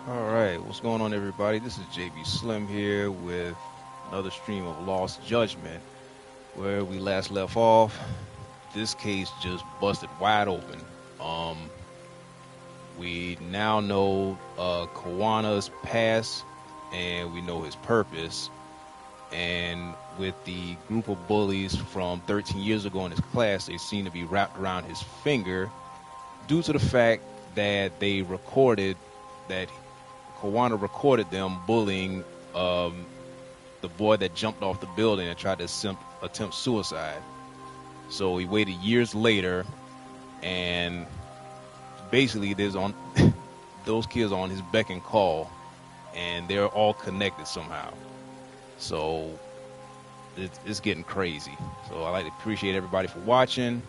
All right, what's going on, everybody? This is JB Slim here with another stream of Lost Judgment. Where we last left off, this case just busted wide open. Um, we now know Kawana's past, and we know his purpose. And with the group of bullies from 13 years ago in his class, they seem to be wrapped around his finger due to the fact that they recorded that Kawana recorded them bullying the boy that jumped off the building and tried to attempt suicide. So he waited years later, and basically there's on those kids are on his beck and call, and they're all connected somehow. So it's getting crazy. So I'd like to appreciate everybody for watching.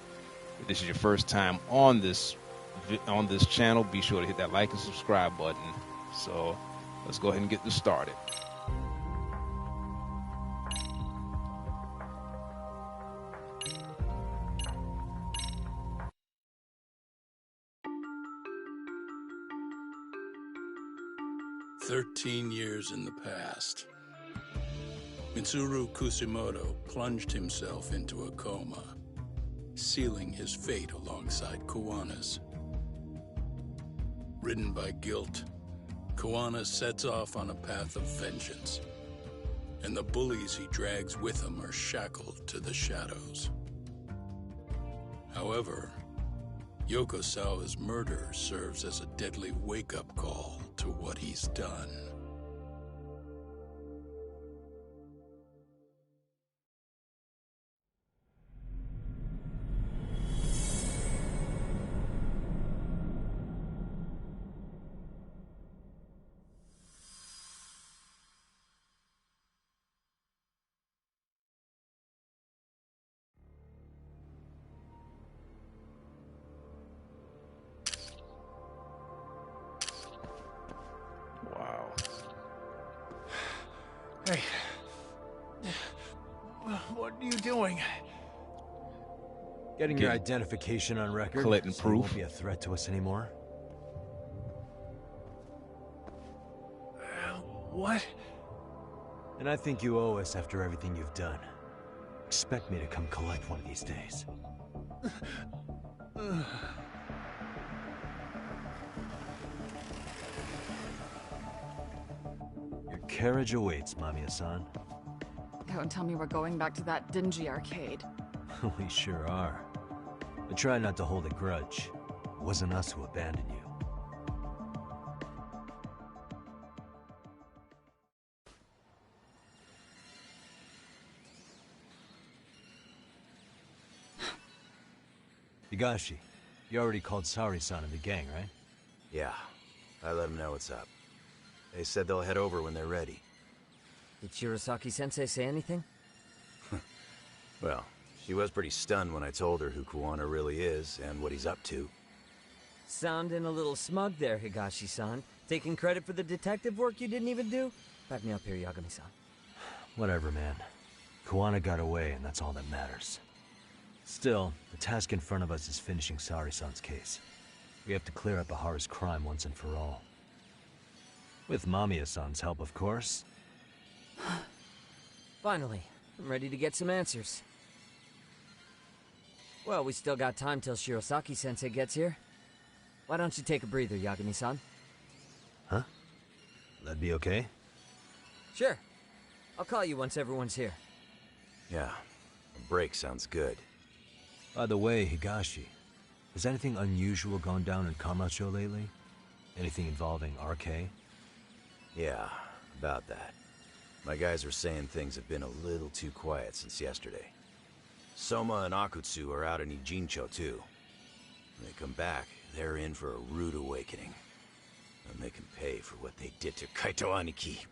If this is your first time on this channel, be sure to hit that like and subscribe button. So let's go ahead and get this started. "13 years in the past. Mitsuru Kusimoto plunged himself into a coma, sealing his fate alongside Kawana's. Ridden by guilt, Kawana sets off on a path of vengeance, and the bullies he drags with him are shackled to the shadows. However, Yokosawa's murder serves as a deadly wake-up call to what he's done. Wow. Hey. What are you doing? Getting your identification on record. Collecting so proof. You won't be a threat to us anymore. What? And I think you owe us after everything you've done. Expect me to come collect one of these days. Your carriage awaits, Mamiya-san. Don't tell me we're going back to that dingy arcade. We sure are. But try not to hold a grudge. It wasn't us who abandoned you. Higashi, you already called Saori-san and the gang, right? Yeah, I let them know what's up. They said they'll head over when they're ready. Did Shirosaki-sensei say anything? Well, she was pretty stunned when I told her who Kuwana really is and what he's up to. Sounding a little smug there, Higashi-san. Taking credit for the detective work you didn't even do? Back me up here, Yagami-san. Whatever, man. Kuwana got away, and that's all that matters. Still, the task in front of us is finishing Saori-san's case. We have to clear up Ahara's crime once and for all. With Mamiya-san's help, of course. Finally, I'm ready to get some answers. Well, we still got time till Shirosaki-sensei gets here. Why don't you take a breather, Yagami-san? Huh? That'd be okay? Sure. I'll call you once everyone's here. Yeah, a break sounds good. By the way, Higashi, has anything unusual gone down in Kamacho lately? Anything involving RK? Yeah, about that. My guys are saying things have been a little too quiet since yesterday. Soma and Akutsu are out in Ijincho too. When they come back, they're in for a rude awakening. And they can pay for what they did to Kaito Aniki.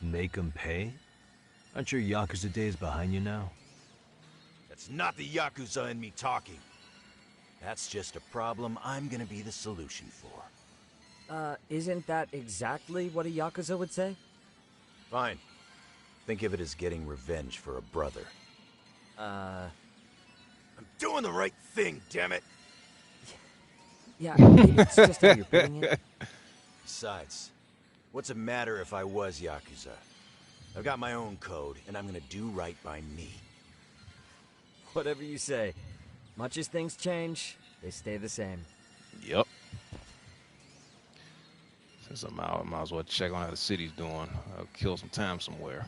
Make 'em pay? Aren't your Yakuza days behind you now? That's not the Yakuza in me talking. That's just a problem I'm gonna be the solution for. Isn't that exactly what a Yakuza would say? Fine. Think of it as getting revenge for a brother. I'm doing the right thing, damn it! Yeah, maybe it's just how you're putting it. Besides, what's it matter if I was Yakuza? I've got my own code, and I'm gonna do right by me. Whatever you say. Much as things change, they stay the same. Yep. Since I'm out, I might as well check on how the city's doing. I'll kill some time somewhere.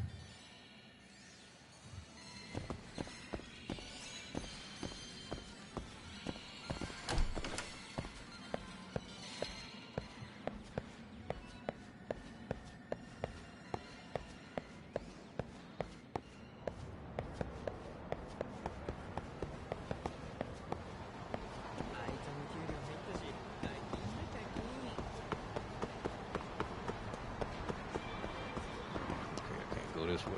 Go this way.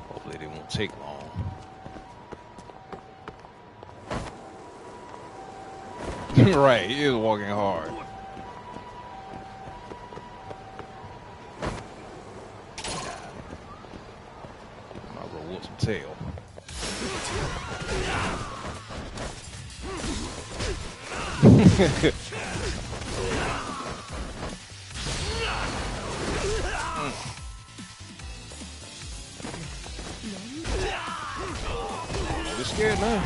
Hopefully they won't take long. Right, he is walking hard. Might as well whoop some tail. You're scared now.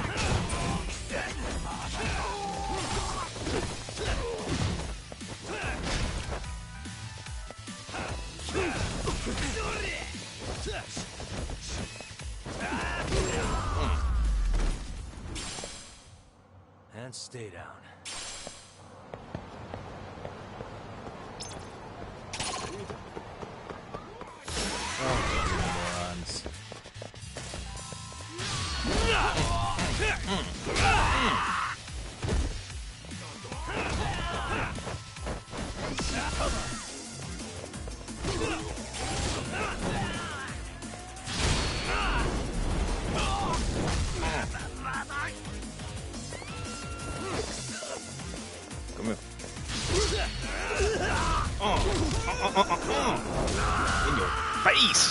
And stay down. Morons. Come here. In your face.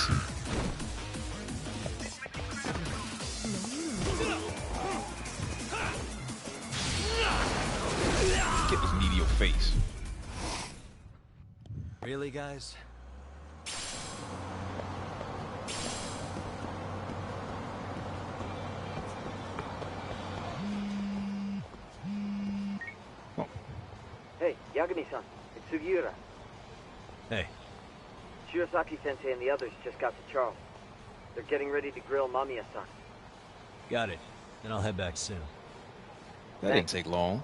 Get this knee to your face. Really, guys? Hey, Yagami-san, it's Sugiura. Hey, Shirasaki-sensei and the others just got to Charles. They're getting ready to grill Mamiya-san. got it. Then I'll head back soon. That didn't take long.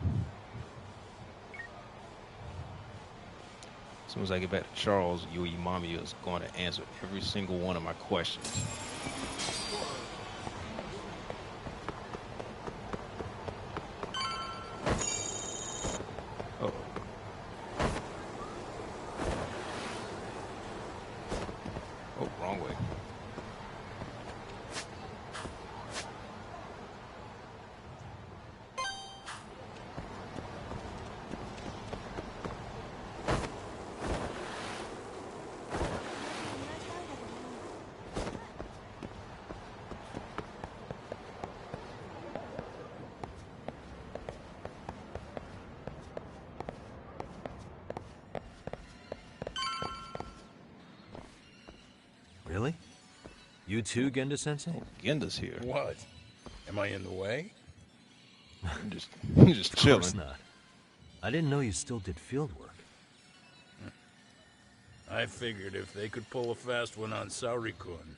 As soon as I get back to Charles, Yui Mamiya is going to answer every single one of my questions. Oh. Oh, wrong way. Really? You too, Genda-sensei? Genda's here. What? Am I in the way? I'm just Of chilling. course not. I didn't know you still did field work. I figured if they could pull a fast one on Saori-kun,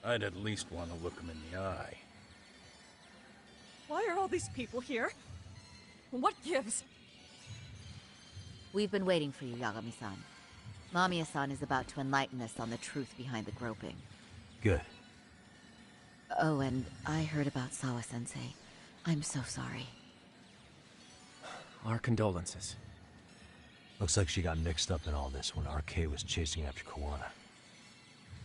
I'd at least want to look him in the eye. Why are all these people here? What gives? We've been waiting for you, Yagami-san. Mamiya-san is about to enlighten us on the truth behind the groping. Good. Oh, and I heard about Sawa-sensei. I'm so sorry. Our condolences. Looks like she got mixed up in all this when RK was chasing after Kuwana.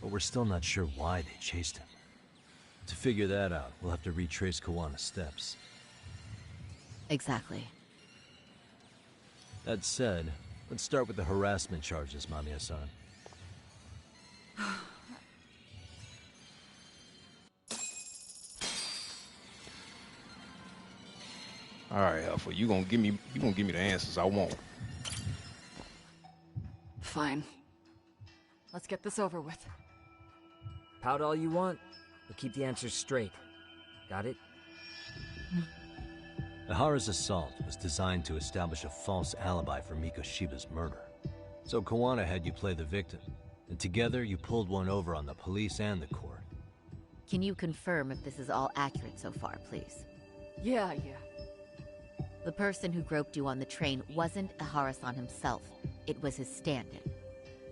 But we're still not sure why they chased him. To figure that out, we'll have to retrace Kuwana's steps. Exactly. That said, let's start with the harassment charges, Mamiya-san. All right, Alpha, you gonna give me the answers I want. Fine. Let's get this over with. Pout all you want, but keep the answers straight. Got it? Ihara's assault was designed to establish a false alibi for Mikoshiba's murder. So Kawana had you play the victim, and together you pulled one over on the police and the court. Can you confirm if this is all accurate so far, please? Yeah. The person who groped you on the train wasn't Ihara-san himself. It was his stand-in.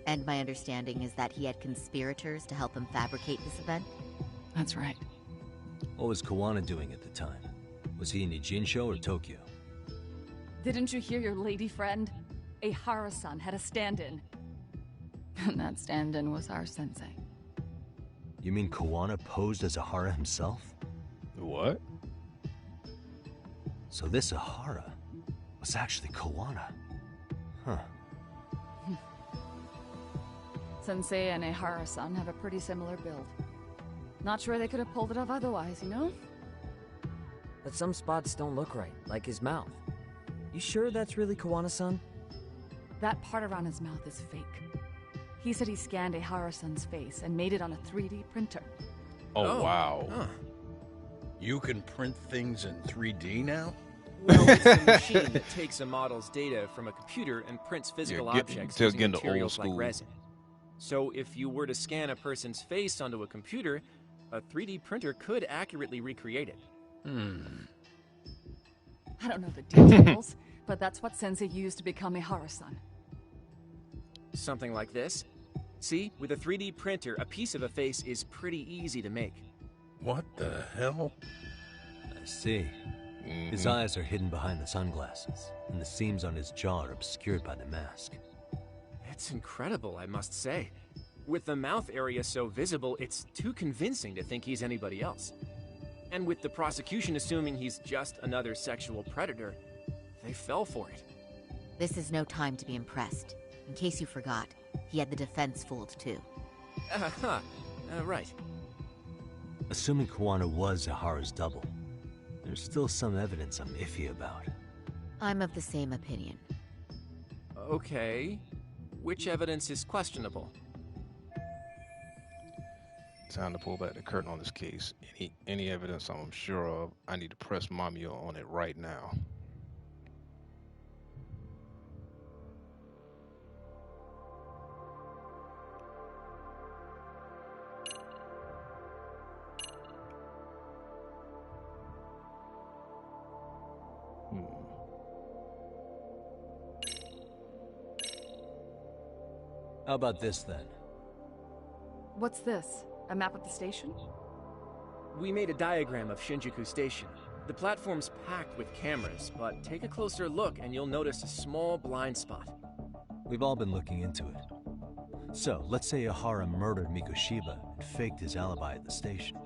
And my understanding is that he had conspirators to help him fabricate this event? That's right. What was Kawana doing at the time? Was he in Ijinsho or Tokyo? Didn't you hear your lady friend? Ihara-san had a stand-in. And that stand-in was our sensei. You mean Kawana posed as Ihara himself? What? So this Ihara was actually Kawana. Huh. Sensei and Ihara-san have a pretty similar build. Not sure they could have pulled it off otherwise, you know? But some spots don't look right, like his mouth. You sure that's really Kawana-san? That part around his mouth is fake. He said he scanned Ihara-san's face and made it on a 3D printer. Oh, wow. Huh. You can print things in 3D now? Well, it's a machine that takes a model's data from a computer and prints physical objects till using getting to materials old like school. resin. So if you were to scan a person's face onto a computer, a 3D printer could accurately recreate it. I don't know the details, but that's what Sensei used to become Ihara-san. Something like this. See, with a 3D printer, a piece of a face is pretty easy to make. What the hell? I see. His eyes are hidden behind the sunglasses, and the seams on his jaw are obscured by the mask. It's incredible, I must say. With the mouth area so visible, it's too convincing to think he's anybody else. And with the prosecution assuming he's just another sexual predator, they fell for it. This is no time to be impressed. In case you forgot, he had the defense fooled too. Right. Assuming Kawana was Ihara's double, there's still some evidence I'm iffy about. I'm of the same opinion. Okay. Which evidence is questionable? Time to pull back the curtain on this case. Any evidence I'm sure of, I need to press Mamiya on it right now. How about this then? What's this? A map of the station? We made a diagram of Shinjuku Station. The platform's packed with cameras, but take a closer look and you'll notice a small blind spot. We've all been looking into it. So, let's say Ihara murdered Mikoshiba and faked his alibi at the station.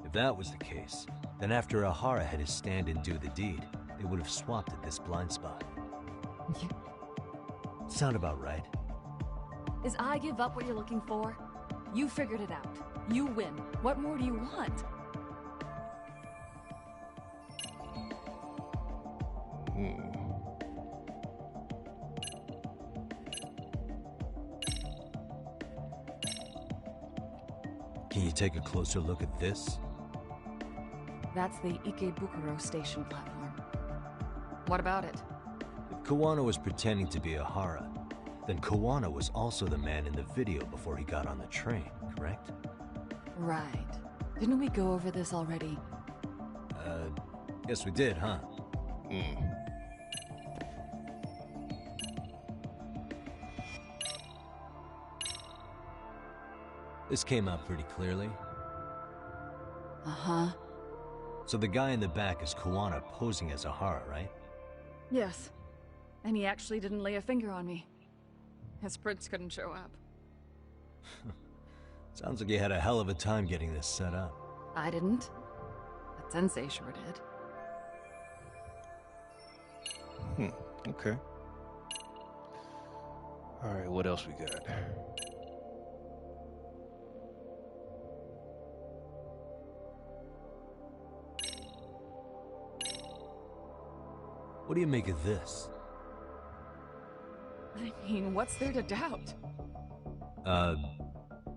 If that was the case, then after Ihara had his stand-in do the deed, they would have swapped at this blind spot. Sound about right? Is I give up what you're looking for? You figured it out. You win. What more do you want? Can you take a closer look at this? That's the Ikebukuro station platform. What about it? If Kawana was pretending to be Ihara, then Kawana was also the man in the video before he got on the train, correct? Right. Didn't we go over this already? Guess we did, huh? This came out pretty clearly. Uh-huh. So the guy in the back is Kawana posing as Ihara, right? Yes. And he actually didn't lay a finger on me. His prints couldn't show up. Sounds like you had a hell of a time getting this set up. I didn't. But Sensei sure did. Okay. Alright, what else we got? What do you make of this? I mean, what's there to doubt?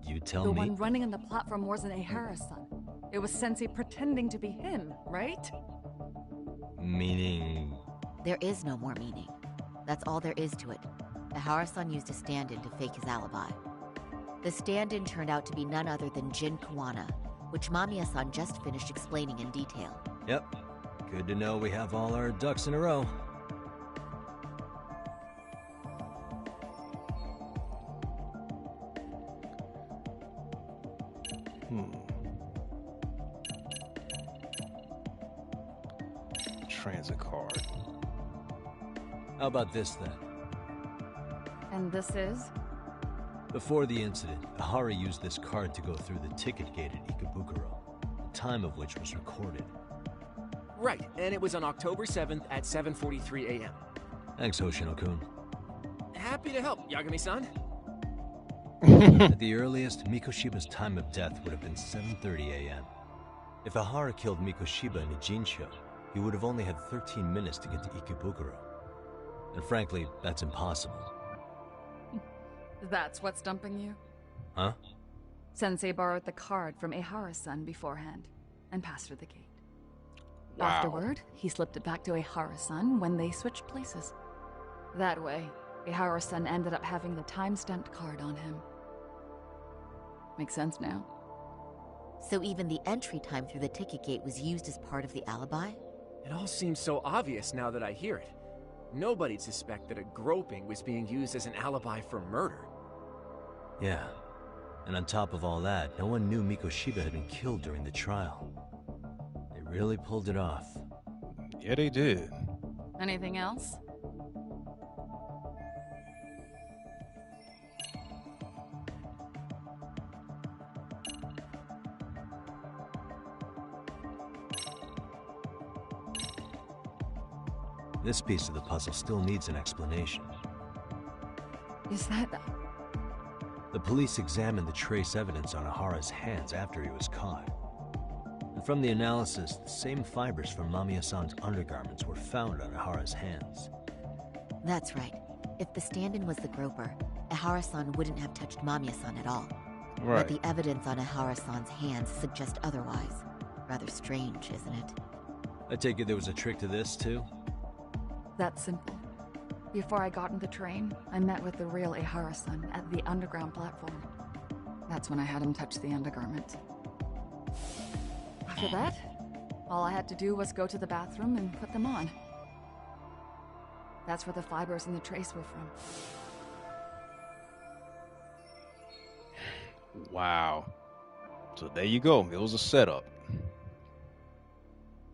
You tell The me? one running on the platform wasn't Ehara-san. It was Sensei pretending to be him, right? Meaning... There is no more meaning. That's all there is to it. Ehara-san used a stand-in to fake his alibi. The stand-in turned out to be none other than Jin Kuwana, which Mamiya-san just finished explaining in detail. Yep. Good to know we have all our ducks in a row. Transit card. How about this then? And this is? Before the incident, Ehara used this card to go through the ticket gate at Ikebukuro, the time of which was recorded. Right, and it was on October 7th at 7:43 a.m. Thanks, Hoshino-kun. Happy to help, Yagami-san. At the earliest, Mikoshiba's time of death would have been 7:30 a.m. If Ehara killed Mikoshiba in Ijincho, he would have only had 13 minutes to get to Ikebukuro. And frankly, that's impossible. That's what's stumping you? Huh? Sensei borrowed the card from Ehara-san beforehand and passed through the gate. Wow. Afterward, he slipped it back to Ehara-san when they switched places. That way, Ehara-san ended up having the time-stamped card on him. Makes sense now? So even the entry time through the ticket gate was used as part of the alibi? It all seems so obvious now that I hear it. Nobody'd suspect that a groping was being used as an alibi for murder. Yeah. And on top of all that, no one knew Mikoshiba had been killed during the trial. They really pulled it off. Yeah, they did. Anything else? This piece of the puzzle still needs an explanation. Is that... The police examined the trace evidence on Ehara's hands after he was caught. And from the analysis, the same fibers from Mamiya-san's undergarments were found on Ehara's hands. That's right. If the stand-in was the groper, Ehara-san wouldn't have touched Mamiya-san at all. Right. But the evidence on Ehara-san's hands suggests otherwise. Rather strange, isn't it? I take it there was a trick to this, too? That's simple. Before I got on the train, I met with the real Ehara-san at the underground platform. That's when I had him touch the undergarment. After that, all I had to do was go to the bathroom and put them on. That's where the fibers in the trace were from. Wow. So there you go. It was a setup.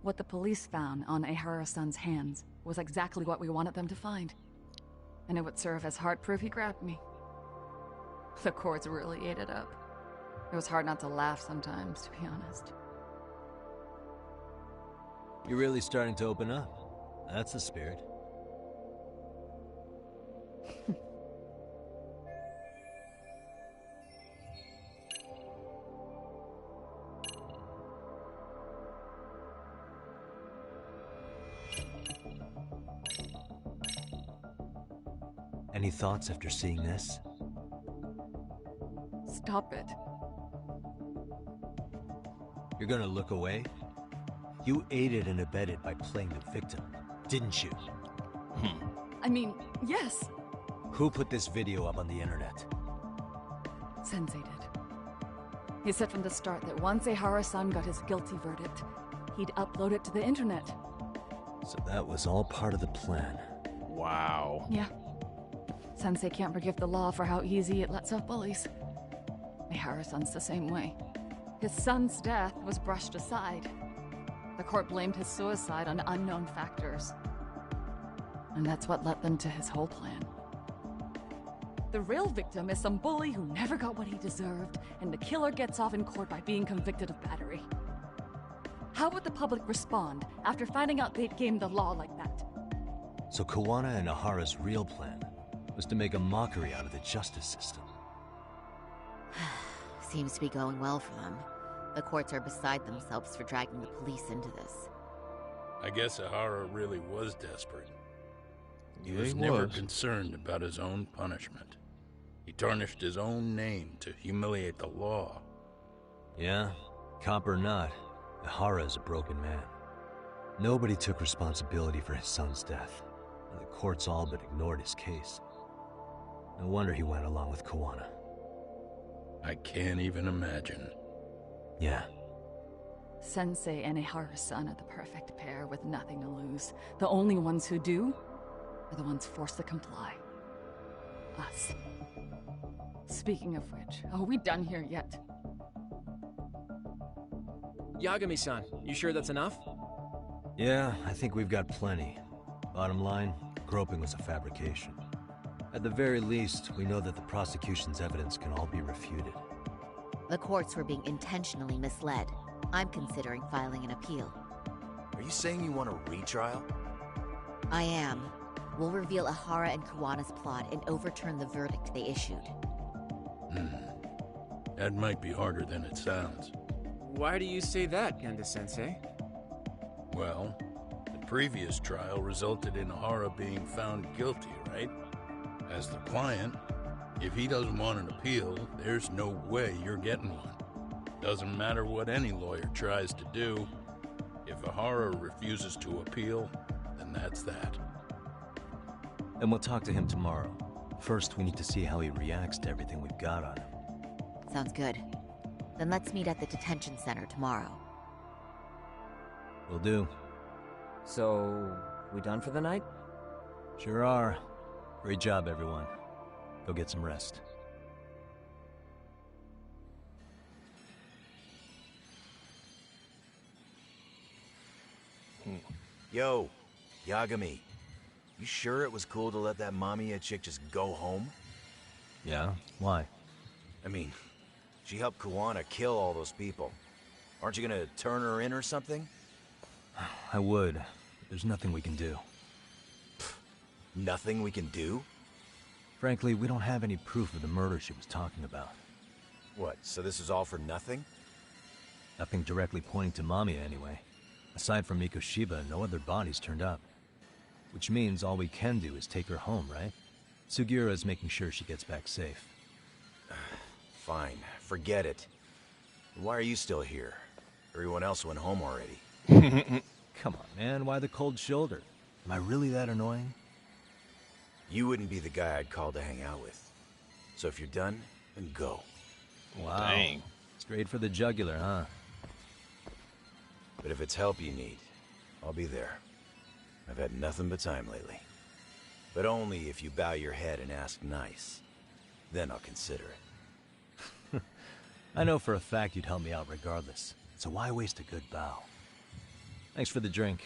What the police found on Ehara-san's hands was exactly what we wanted them to find. And it would serve as hard proof he grabbed me. The courts really ate it up. It was hard not to laugh sometimes, to be honest. You're really starting to open up. That's the spirit. Any thoughts after seeing this? Stop it. You're gonna look away? You aided and abetted by playing the victim, didn't you? I mean, yes, Who put this video up on the internet? Sensei did. He said from the start that once Ehara-san got his guilty verdict, he'd upload it to the internet. So that was all part of the plan. Wow. Yeah. Sensei can't forgive the law for how easy it lets off bullies. Ehara-san's the same way. His son's death was brushed aside. The court blamed his suicide on unknown factors. And that's what led them to his whole plan. The real victim is some bully who never got what he deserved, and the killer gets off in court by being convicted of battery. How would the public respond after finding out they'd gamed the law like that? So Kuwana and Ahara's real plan was to make a mockery out of the justice system. Seems to be going well for them. The courts are beside themselves for dragging the police into this. I guess Ahara really was desperate. He Yeah, was he never was. concerned about his own punishment. He tarnished his own name to humiliate the law. Yeah, cop or not, Ahara is a broken man. Nobody took responsibility for his son's death, and the courts all but ignored his case. No wonder he went along with Kuwana. I can't even imagine. Yeah. Sensei and Ihara-san are the perfect pair with nothing to lose. The only ones who do are the ones forced to comply. Us. Speaking of which, are we done here yet? Yagami-san, you sure that's enough? Yeah, I think we've got plenty. Bottom line, groping was a fabrication. At the very least, we know that the prosecution's evidence can all be refuted. The courts were being intentionally misled. I'm considering filing an appeal. Are you saying you want a retrial? I am. We'll reveal Ahara and Kuwana's plot and overturn the verdict they issued. That might be harder than it sounds. Why do you say that, Genda-sensei? Well, the previous trial resulted in Ahara being found guilty, right? As the client, if he doesn't want an appeal, there's no way you're getting one. Doesn't matter what any lawyer tries to do. If Ahara refuses to appeal, then that's that. And we'll talk to him tomorrow. First, we need to see how he reacts to everything we've got on him. Sounds good. Then let's meet at the detention center tomorrow. Will do. So, we done for the night? Sure are. Great job, everyone. Go get some rest. Yo, Yagami. You sure it was cool to let that Mamiya chick just go home? Yeah? Why? I mean, she helped Kuwana kill all those people. Aren't you gonna turn her in or something? I would. There's nothing we can do. Nothing we can do? Frankly, we don't have any proof of the murder she was talking about. What, so this is all for nothing? Nothing directly pointing to Mamiya, anyway. Aside from Mikoshiba, no other bodies turned up. Which means all we can do is take her home, right? Sugiura is making sure she gets back safe. Fine, forget it. Why are you still here? Everyone else went home already. Come on, man, why the cold shoulder? Am I really that annoying? You wouldn't be the guy I'd call to hang out with. So if you're done, then go. Wow. Dang. Straight for the jugular, huh? But if it's help you need, I'll be there. I've had nothing but time lately. But only if you bow your head and ask nice. Then I'll consider it. I know for a fact you'd help me out regardless, so why waste a good bow? Thanks for the drink.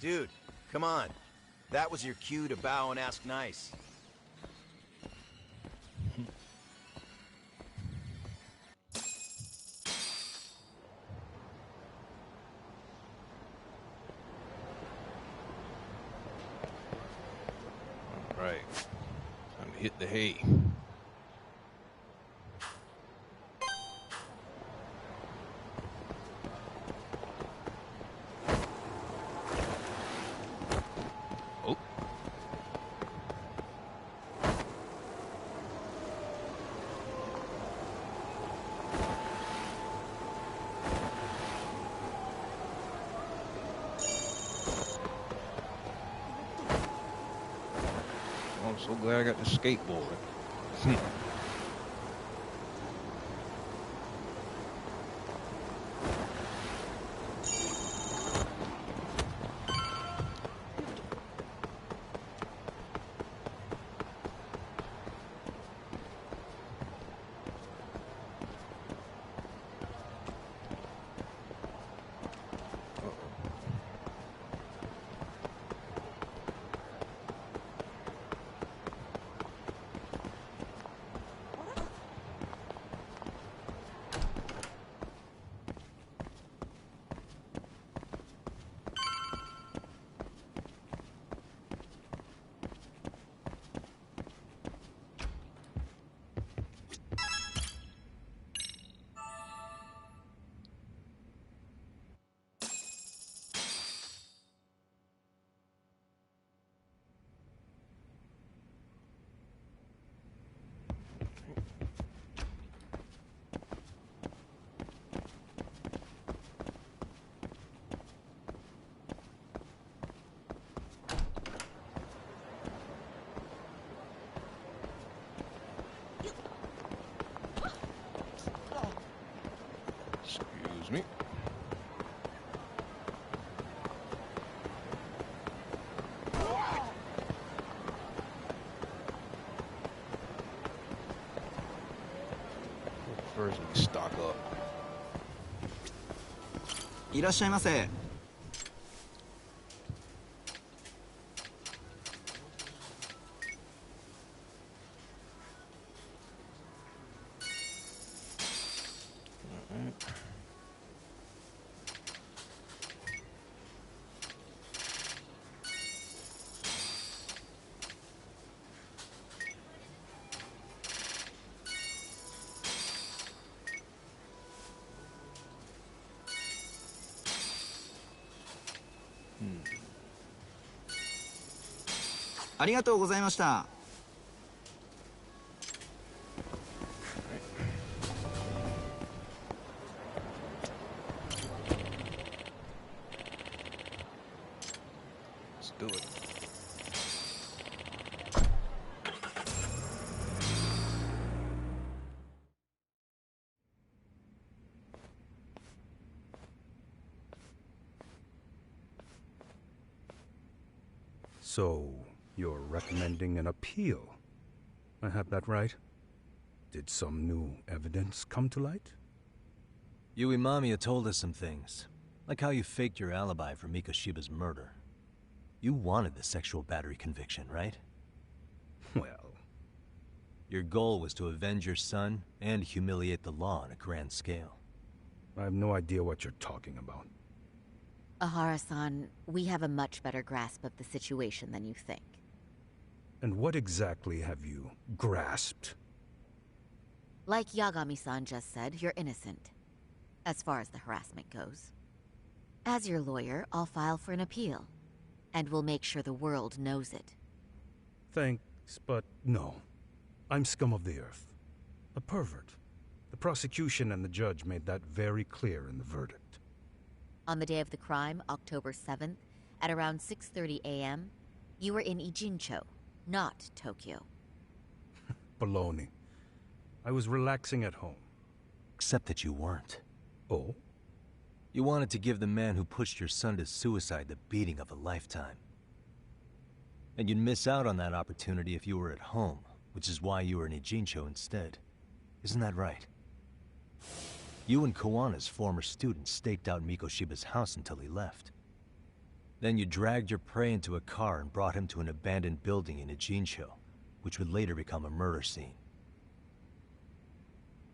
Dude, come on. That was your cue to bow and ask nice. All right. Time to hit the hay. Oh. I'm so glad I got the skateboard. Excuse me. First, we stock up. いらっしゃいませ。ありがとうございました。Let's do it. So, you're recommending an appeal. I have that right? Did some new evidence come to light? Yui Mamiya told us some things, like how you faked your alibi for Mikoshiba's murder. You wanted the sexual battery conviction, right? Well... Your goal was to avenge your son and humiliate the law on a grand scale. I have no idea what you're talking about. Ahara-san, we have a much better grasp of the situation than you think. And what exactly have you grasped? Like Yagami-san just said, you're innocent, as far as the harassment goes. As your lawyer, I'll file for an appeal, and we'll make sure the world knows it. Thanks, but no. I'm scum of the earth. A pervert. The prosecution and the judge made that very clear in the verdict. On the day of the crime, October 7th, at around 6:30 a.m., you were in Ijincho, not Tokyo. Baloney. I was relaxing at home. Except that you weren't. Oh? You wanted to give the man who pushed your son to suicide the beating of a lifetime. And you'd miss out on that opportunity if you were at home, which is why you were in Ijincho instead. Isn't that right? You and Kawana's former student staked out Mikoshiba's house until he left. Then you dragged your prey into a car and brought him to an abandoned building in Ijincho, which would later become a murder scene.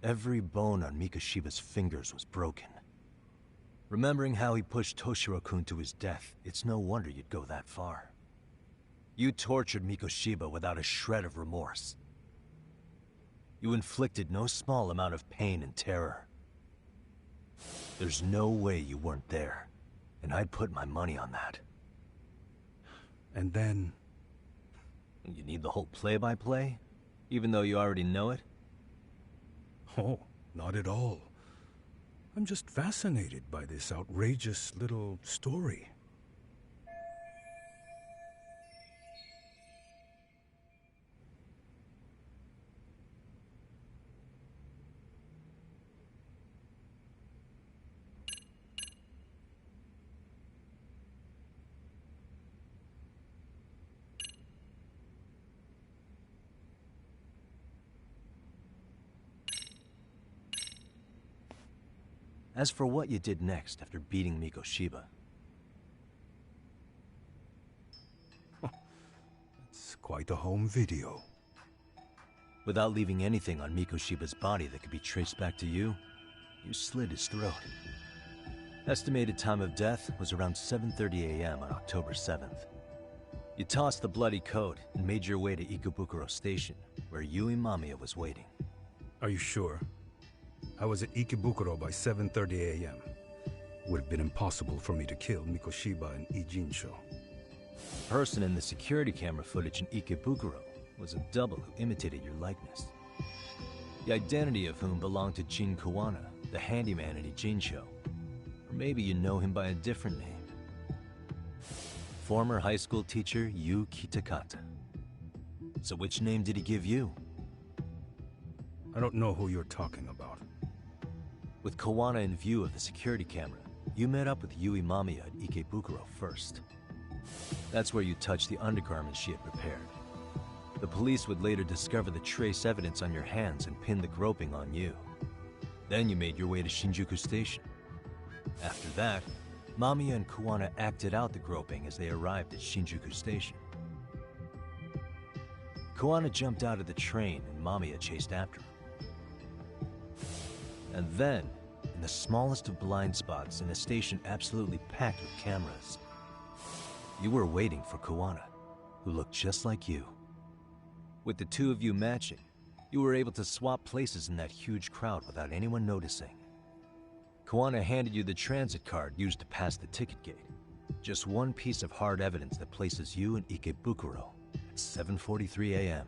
Every bone on Mikoshiba's fingers was broken. Remembering how he pushed Toshiro-kun to his death, it's no wonder you'd go that far. You tortured Mikoshiba without a shred of remorse. You inflicted no small amount of pain and terror. There's no way you weren't there, and I'd put my money on that. And then... You need the whole play-by-play? Even though you already know it? Oh, not at all. I'm just fascinated by this outrageous little story. As for what you did next after beating Mikoshiba... It's quite a home video. Without leaving anything on Mikoshiba's body that could be traced back to you, you slit his throat. Estimated time of death was around 7:30 a.m. on October 7th. You tossed the bloody coat and made your way to Ikebukuro Station, where Yui Mamiya was waiting. Are you sure? I was at Ikebukuro by 7:30 a.m. Would have been impossible for me to kill Mikoshiba in Ijincho. The person in the security camera footage in Ikebukuro was a double who imitated your likeness. The identity of whom belonged to Jin Kawana, the handyman in Ijincho. Or maybe you know him by a different name. Former high school teacher Yu Kitakata. So which name did he give you? I don't know who you're talking about. With Kawana in view of the security camera, you met up with Yui Mamiya at Ikebukuro first. That's where you touched the undergarments she had prepared. The police would later discover the trace evidence on your hands and pin the groping on you. Then you made your way to Shinjuku Station. After that, Mamiya and Kawana acted out the groping as they arrived at Shinjuku Station. Kawana jumped out of the train and Mamiya chased after him. And then, in the smallest of blind spots in a station absolutely packed with cameras, you were waiting for Kawana, who looked just like you. With the two of you matching, you were able to swap places in that huge crowd without anyone noticing. Kawana handed you the transit card used to pass the ticket gate. Just one piece of hard evidence that places you in Ikebukuro at 7:43 a.m.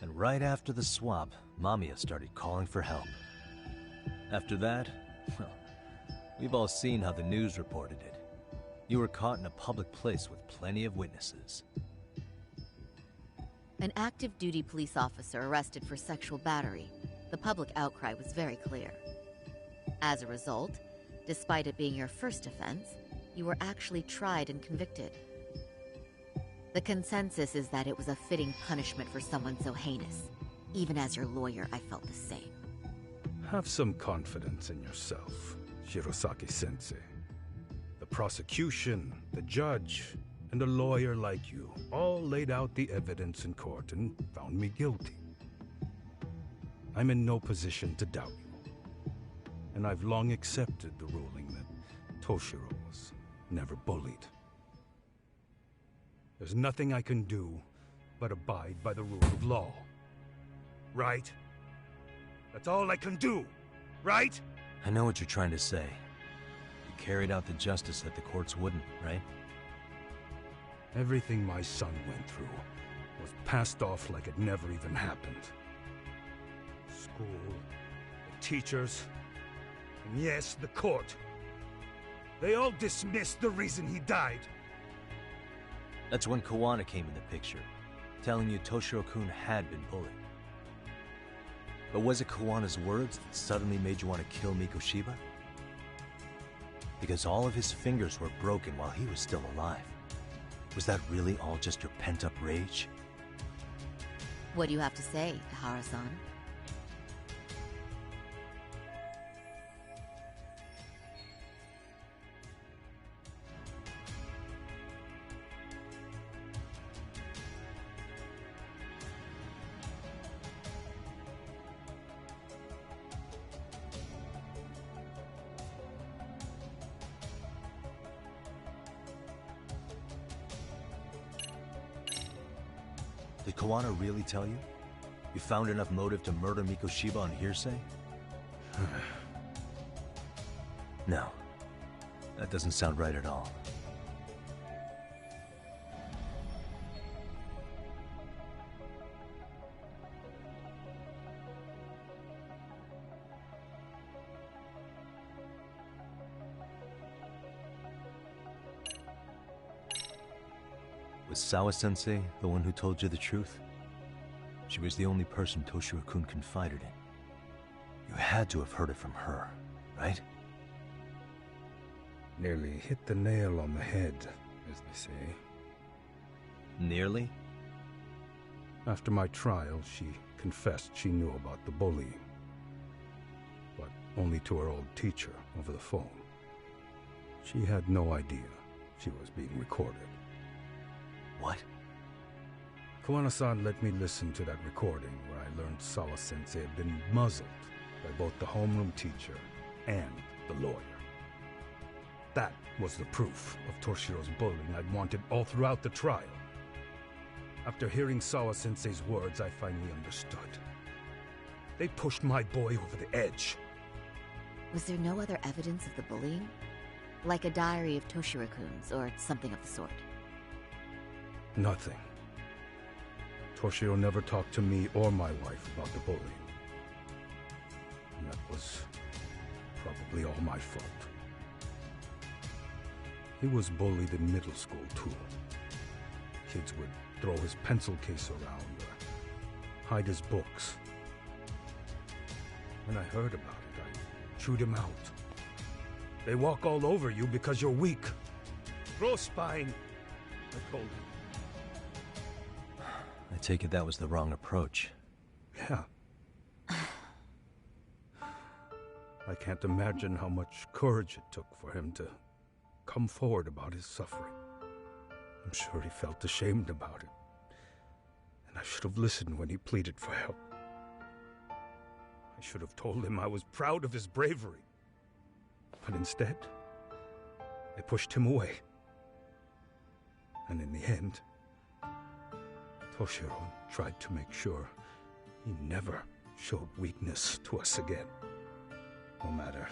And right after the swap, Mamiya started calling for help. After that, well, we've all seen how the news reported it. You were caught in a public place with plenty of witnesses. An active duty police officer arrested for sexual battery. The public outcry was very clear. As a result, despite it being your first offense, you were actually tried and convicted. The consensus is that it was a fitting punishment for someone so heinous. Even as your lawyer, I felt the same. Have some confidence in yourself, Shirosaki-sensei. The prosecution, the judge, and a lawyer like you all laid out the evidence in court and found me guilty. I'm in no position to doubt you. And I've long accepted the ruling that Toshiro was never bullied. There's nothing I can do but abide by the rule of law. Right? That's all I can do, right? I know what you're trying to say. You carried out the justice that the courts wouldn't, right? Everything my son went through was passed off like it never even happened. School, the teachers, and yes, the court. They all dismissed the reason he died. That's when Kawana came in the picture, telling you Toshiro-kun had been bullied. But was it Kawana's words that suddenly made you want to kill Mikoshiba? Because all of his fingers were broken while he was still alive. Was that really all just your pent-up rage? What do you have to say, Ihara-san? Did Kawana really tell you? You found enough motive to murder Mikoshiba on hearsay? No. That doesn't sound right at all. Was Sawa-sensei the one who told you the truth? She was the only person Toshiro-kun confided in. You had to have heard it from her, right? Nearly hit the nail on the head, as they say. Nearly? After my trial, she confessed she knew about the bullying. But only to her old teacher over the phone. She had no idea she was being recorded. What? Kawana-san let me listen to that recording where I learned Sawa-sensei had been muzzled by both the homeroom teacher and the lawyer. That was the proof of Toshiro's bullying I'd wanted all throughout the trial. After hearing Sawa-sensei's words, I finally understood. They pushed my boy over the edge. Was there no other evidence of the bullying? Like a diary of Toshiro-kun's or something of the sort? Nothing. Toshiro never talked to me or my wife about the bullying. And that was probably all my fault. He was bullied in middle school, too. Kids would throw his pencil case around or hide his books. When I heard about it, I chewed him out. They walk all over you because you're weak. Grow spine, I told him. I take it that was the wrong approach. Yeah. I can't imagine how much courage it took for him to come forward about his suffering. I'm sure he felt ashamed about it. And I should have listened when he pleaded for help. I should have told him I was proud of his bravery. But instead, I pushed him away. And in the end, Toshiro tried to make sure he never showed weakness to us again, no matter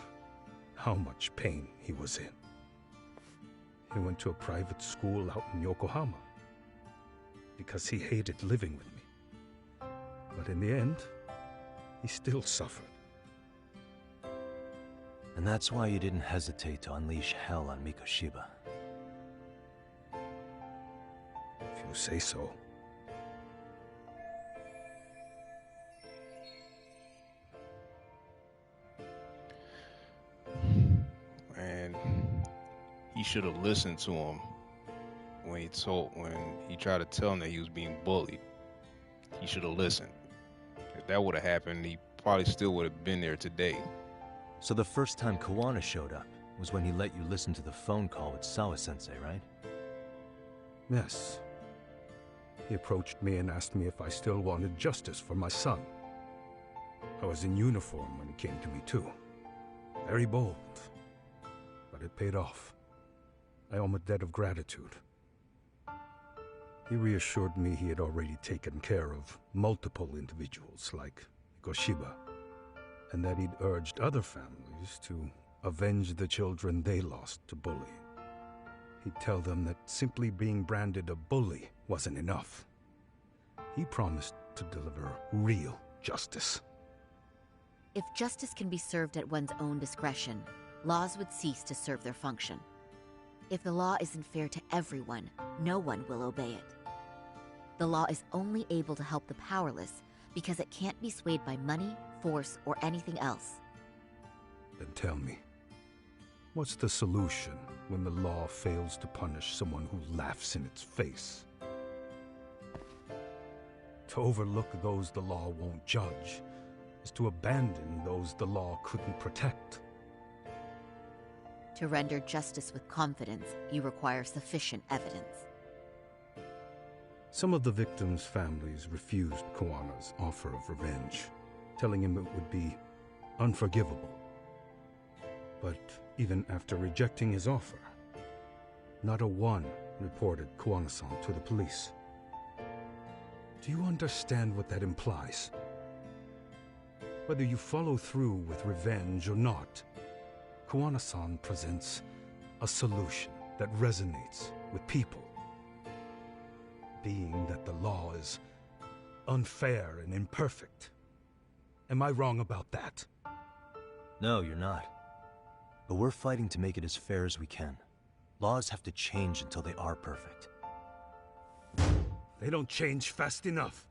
how much pain he was in. He went to a private school out in Yokohama because he hated living with me. But in the end, he still suffered. And that's why you didn't hesitate to unleash hell on Mikoshiba. If you say so. And he should have listened to him when he tried to tell him that he was being bullied. He should have listened. If that would have happened, he probably still would have been there today. So the first time Kawana showed up was when he let you listen to the phone call with Sawa-sensei, right? Yes. He approached me and asked me if I still wanted justice for my son. I was in uniform when he came to me too. Very bold. But it paid off. I owe him a debt of gratitude. He reassured me he had already taken care of multiple individuals like Mikoshiba, and that he'd urged other families to avenge the children they lost to bullying. He'd tell them that simply being branded a bully wasn't enough. He promised to deliver real justice. If justice can be served at one's own discretion, laws would cease to serve their function. If the law isn't fair to everyone, no one will obey it. The law is only able to help the powerless because it can't be swayed by money, force, or anything else. Then tell me, what's the solution when the law fails to punish someone who laughs in its face? To overlook those the law won't judge is to abandon those the law couldn't protect. To render justice with confidence, you require sufficient evidence. Some of the victims' families refused Kawana's offer of revenge, telling him it would be unforgivable. But even after rejecting his offer, not a one reported Kawana-san to the police. Do you understand what that implies? Whether you follow through with revenge or not, Kawana-san presents a solution that resonates with people. Being that the law is unfair and imperfect. Am I wrong about that? No, you're not. But we're fighting to make it as fair as we can. Laws have to change until they are perfect. They don't change fast enough.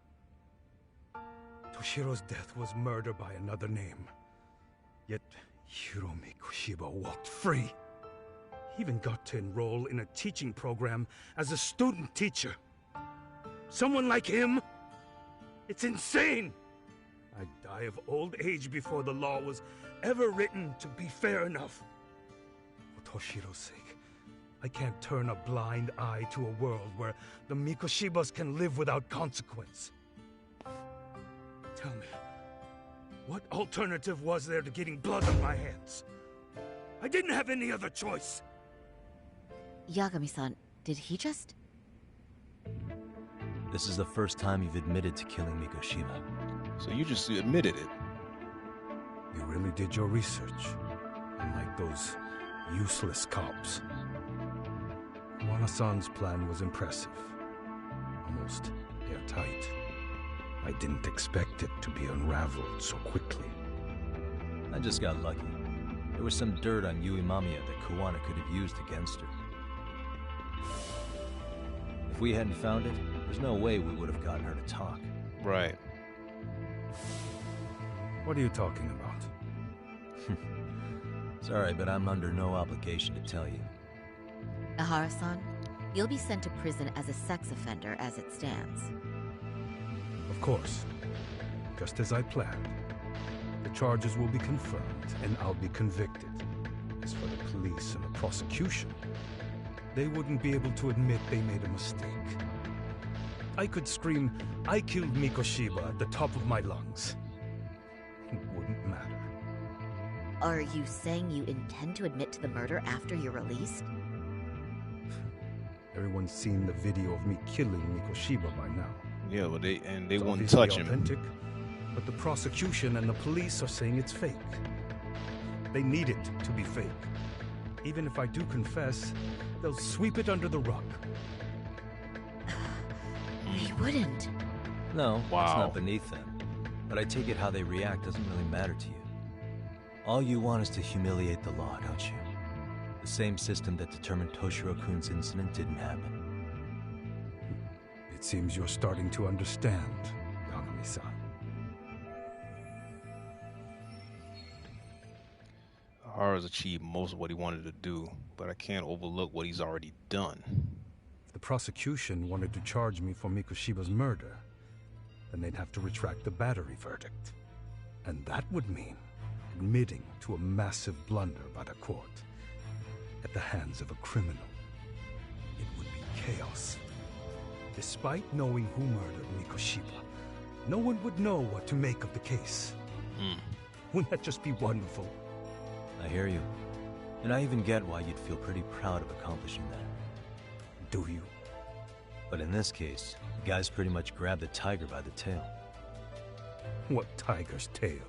Toshiro's death was murder by another name. Yet Hiromi Kushiba walked free. He even got to enroll in a teaching program as a student teacher. Someone like him? It's insane! I'd die of old age before the law was ever written to be fair enough. For Toshiro's sake, I can't turn a blind eye to a world where the Mikoshibas can live without consequence. Tell me, what alternative was there to getting blood on my hands? I didn't have any other choice. Yagami-san, did he just... This is the first time you've admitted to killing Mikoshiba. So you just admitted it. You really did your research, unlike those useless cops. Kawana-san's plan was impressive, almost airtight. I didn't expect it to be unraveled so quickly. I just got lucky. There was some dirt on Yui Mamiya that Kawana could have used against her. If we hadn't found it, there's no way we would have gotten her to talk. Right. What are you talking about? Sorry, but I'm under no obligation to tell you. Ihara-san, you'll be sent to prison as a sex offender as it stands. Of course. Just as I planned. The charges will be confirmed, and I'll be convicted. As for the police and the prosecution, they wouldn't be able to admit they made a mistake. I could scream, "I killed Mikoshiba" at the top of my lungs. It wouldn't matter. Are you saying you intend to admit to the murder after you're released? Everyone's seen the video of me killing Mikoshiba by now. Yeah, but they It's won't obviously touch him. authentic, but the prosecution and the police are saying it's fake. They need it to be fake. Even if I do confess, they'll sweep it under the rug. They wouldn't. No, that's Wow. not beneath them. But I take it how they react doesn't really matter to you. All you want is to humiliate the law, don't you? The same system that determined Toshiro-kun's incident didn't happen. It seems you're starting to understand, Yagami-san. Ihara's achieved most of what he wanted to do, but I can't overlook what he's already done. If the prosecution wanted to charge me for Mikoshiba's murder, then they'd have to retract the battery verdict. And that would mean admitting to a massive blunder by the court at the hands of a criminal. It would be chaos. Despite knowing who murdered Mikoshiba, no one would know what to make of the case. Wouldn't that just be wonderful? I hear you. And I even get why you'd feel pretty proud of accomplishing that. Do you? But in this case, the guy's pretty much grabbed the tiger by the tail. What tiger's tail?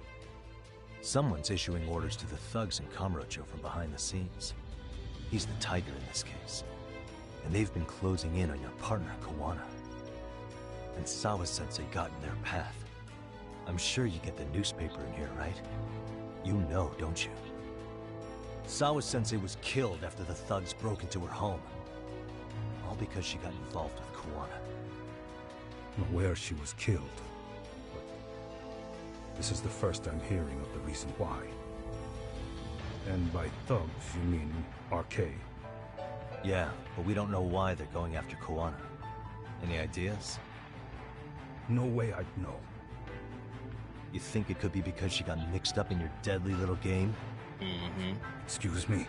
Someone's issuing orders to the thugs in Kamurocho from behind the scenes. He's the tiger in this case. And they've been closing in on your partner, Kawana. And Sawa-sensei got in their path. I'm sure you get the newspaper in here, right? You know, don't you? Sawa-sensei was killed after the thugs broke into her home. All because she got involved with Kawana. I'm aware she was killed. But this is the first I'm hearing of the reason why. And by thugs, you mean RK? Yeah, but we don't know why they're going after Kawana. Any ideas? No way I'd know. You think it could be because she got mixed up in your deadly little game? Excuse me?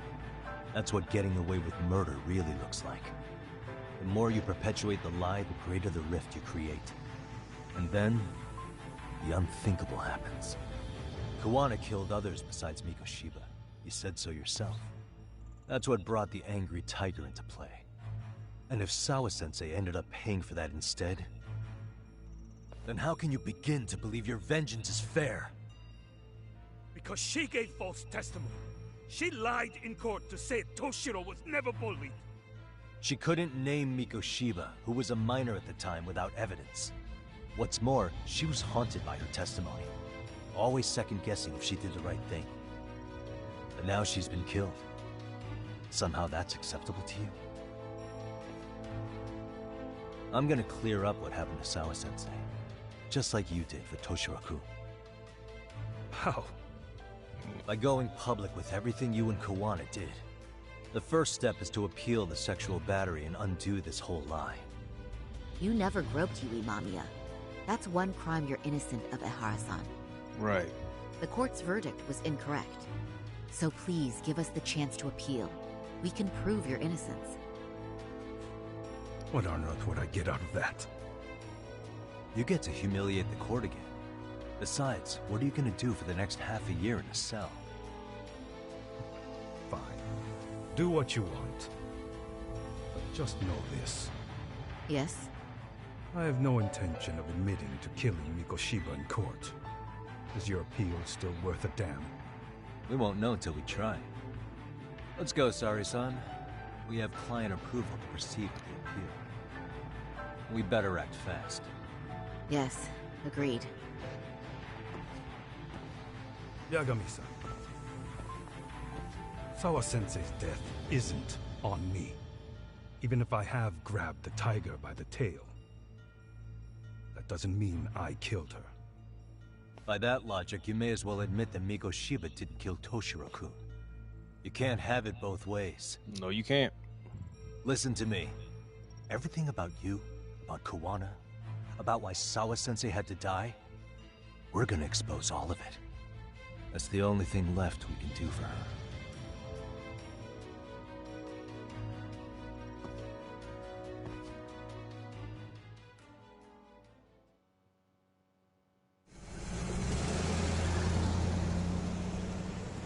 That's what getting away with murder really looks like. The more you perpetuate the lie, the greater the rift you create. And then, the unthinkable happens. Kawana killed others besides Mikoshiba. You said so yourself. That's what brought the angry tiger into play. And if Sawa-sensei ended up paying for that instead, then how can you begin to believe your vengeance is fair? Because she gave false testimony. She lied in court to say Toshiro was never bullied. She couldn't name Mikoshiba, who was a minor at the time, without evidence. What's more, she was haunted by her testimony, always second-guessing if she did the right thing. But now she's been killed. Somehow that's acceptable to you? I'm gonna clear up what happened to Sawa-sensei, just like you did for Toshiro-kun. How? By going public with everything you and Kawana did. The first step is to appeal the sexual battery and undo this whole lie. You never groped Yui Mamiya. That's one crime you're innocent of, Ihara-san. Right. The court's verdict was incorrect. So please give us the chance to appeal. We can prove your innocence. What on earth would I get out of that? You get to humiliate the court again. Besides, what are you gonna do for the next half a year in a cell? Fine. Do what you want. But just know this. Yes? I have no intention of admitting to killing Mikoshiba in court. Is your appeal still worth a damn? We won't know until we try. Let's go, Sari-san. We have client approval to proceed with the appeal. We better act fast. Yes, agreed. Yagami-san. Sawa-sensei's death isn't on me. Even if I have grabbed the tiger by the tail. That doesn't mean I killed her. By that logic, you may as well admit that Mikoshiba didn't kill Toshiro-kun. You can't have it both ways. No, you can't. Listen to me. Everything about you, about Kuwana, about why Sawa-sensei had to die, we're gonna expose all of it. That's the only thing left we can do for her.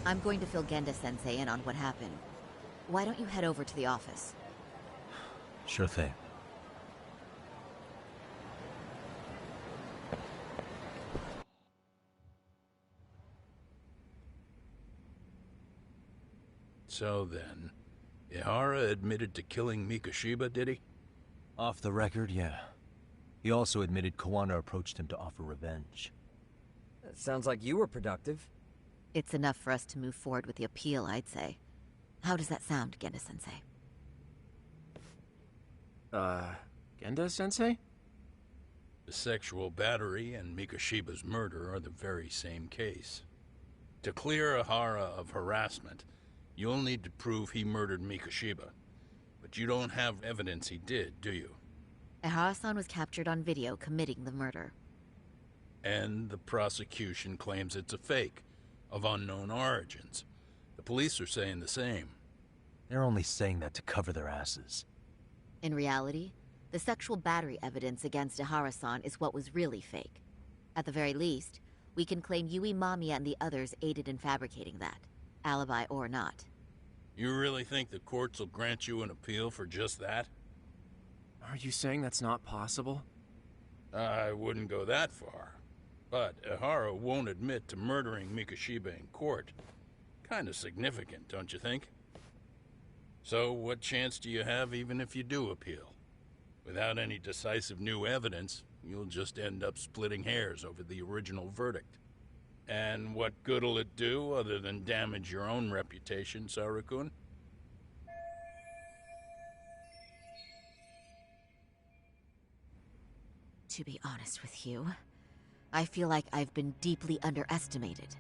I'm going to fill Genda-sensei in on what happened. Why don't you head over to the office? Sure thing. So then, Ihara admitted to killing Mikoshiba, did he? Off the record, yeah. He also admitted Kuwana approached him to offer revenge. That sounds like you were productive. It's enough for us to move forward with the appeal, I'd say. How does that sound, Genda-sensei? Genda-sensei? The sexual battery and Mikoshiba's murder are the very same case. To clear Ihara of harassment, you'll need to prove he murdered Mikoshiba. But you don't have evidence he did, do you? Ihara-san was captured on video committing the murder. And the prosecution claims it's a fake, of unknown origins. The police are saying the same. They're only saying that to cover their asses. In reality, the sexual battery evidence against Ihara-san is what was really fake. At the very least, we can claim Yui Mamiya and the others aided in fabricating that, alibi or not. You really think the courts will grant you an appeal for just that? Are you saying that's not possible? I wouldn't go that far. But Ihara won't admit to murdering Mikoshiba in court. Kinda significant, don't you think? So what chance do you have even if you do appeal? Without any decisive new evidence, you'll just end up splitting hairs over the original verdict. And what good'll it do other than damage your own reputation, Saru-kun? To be honest with you, I feel like I've been deeply underestimated.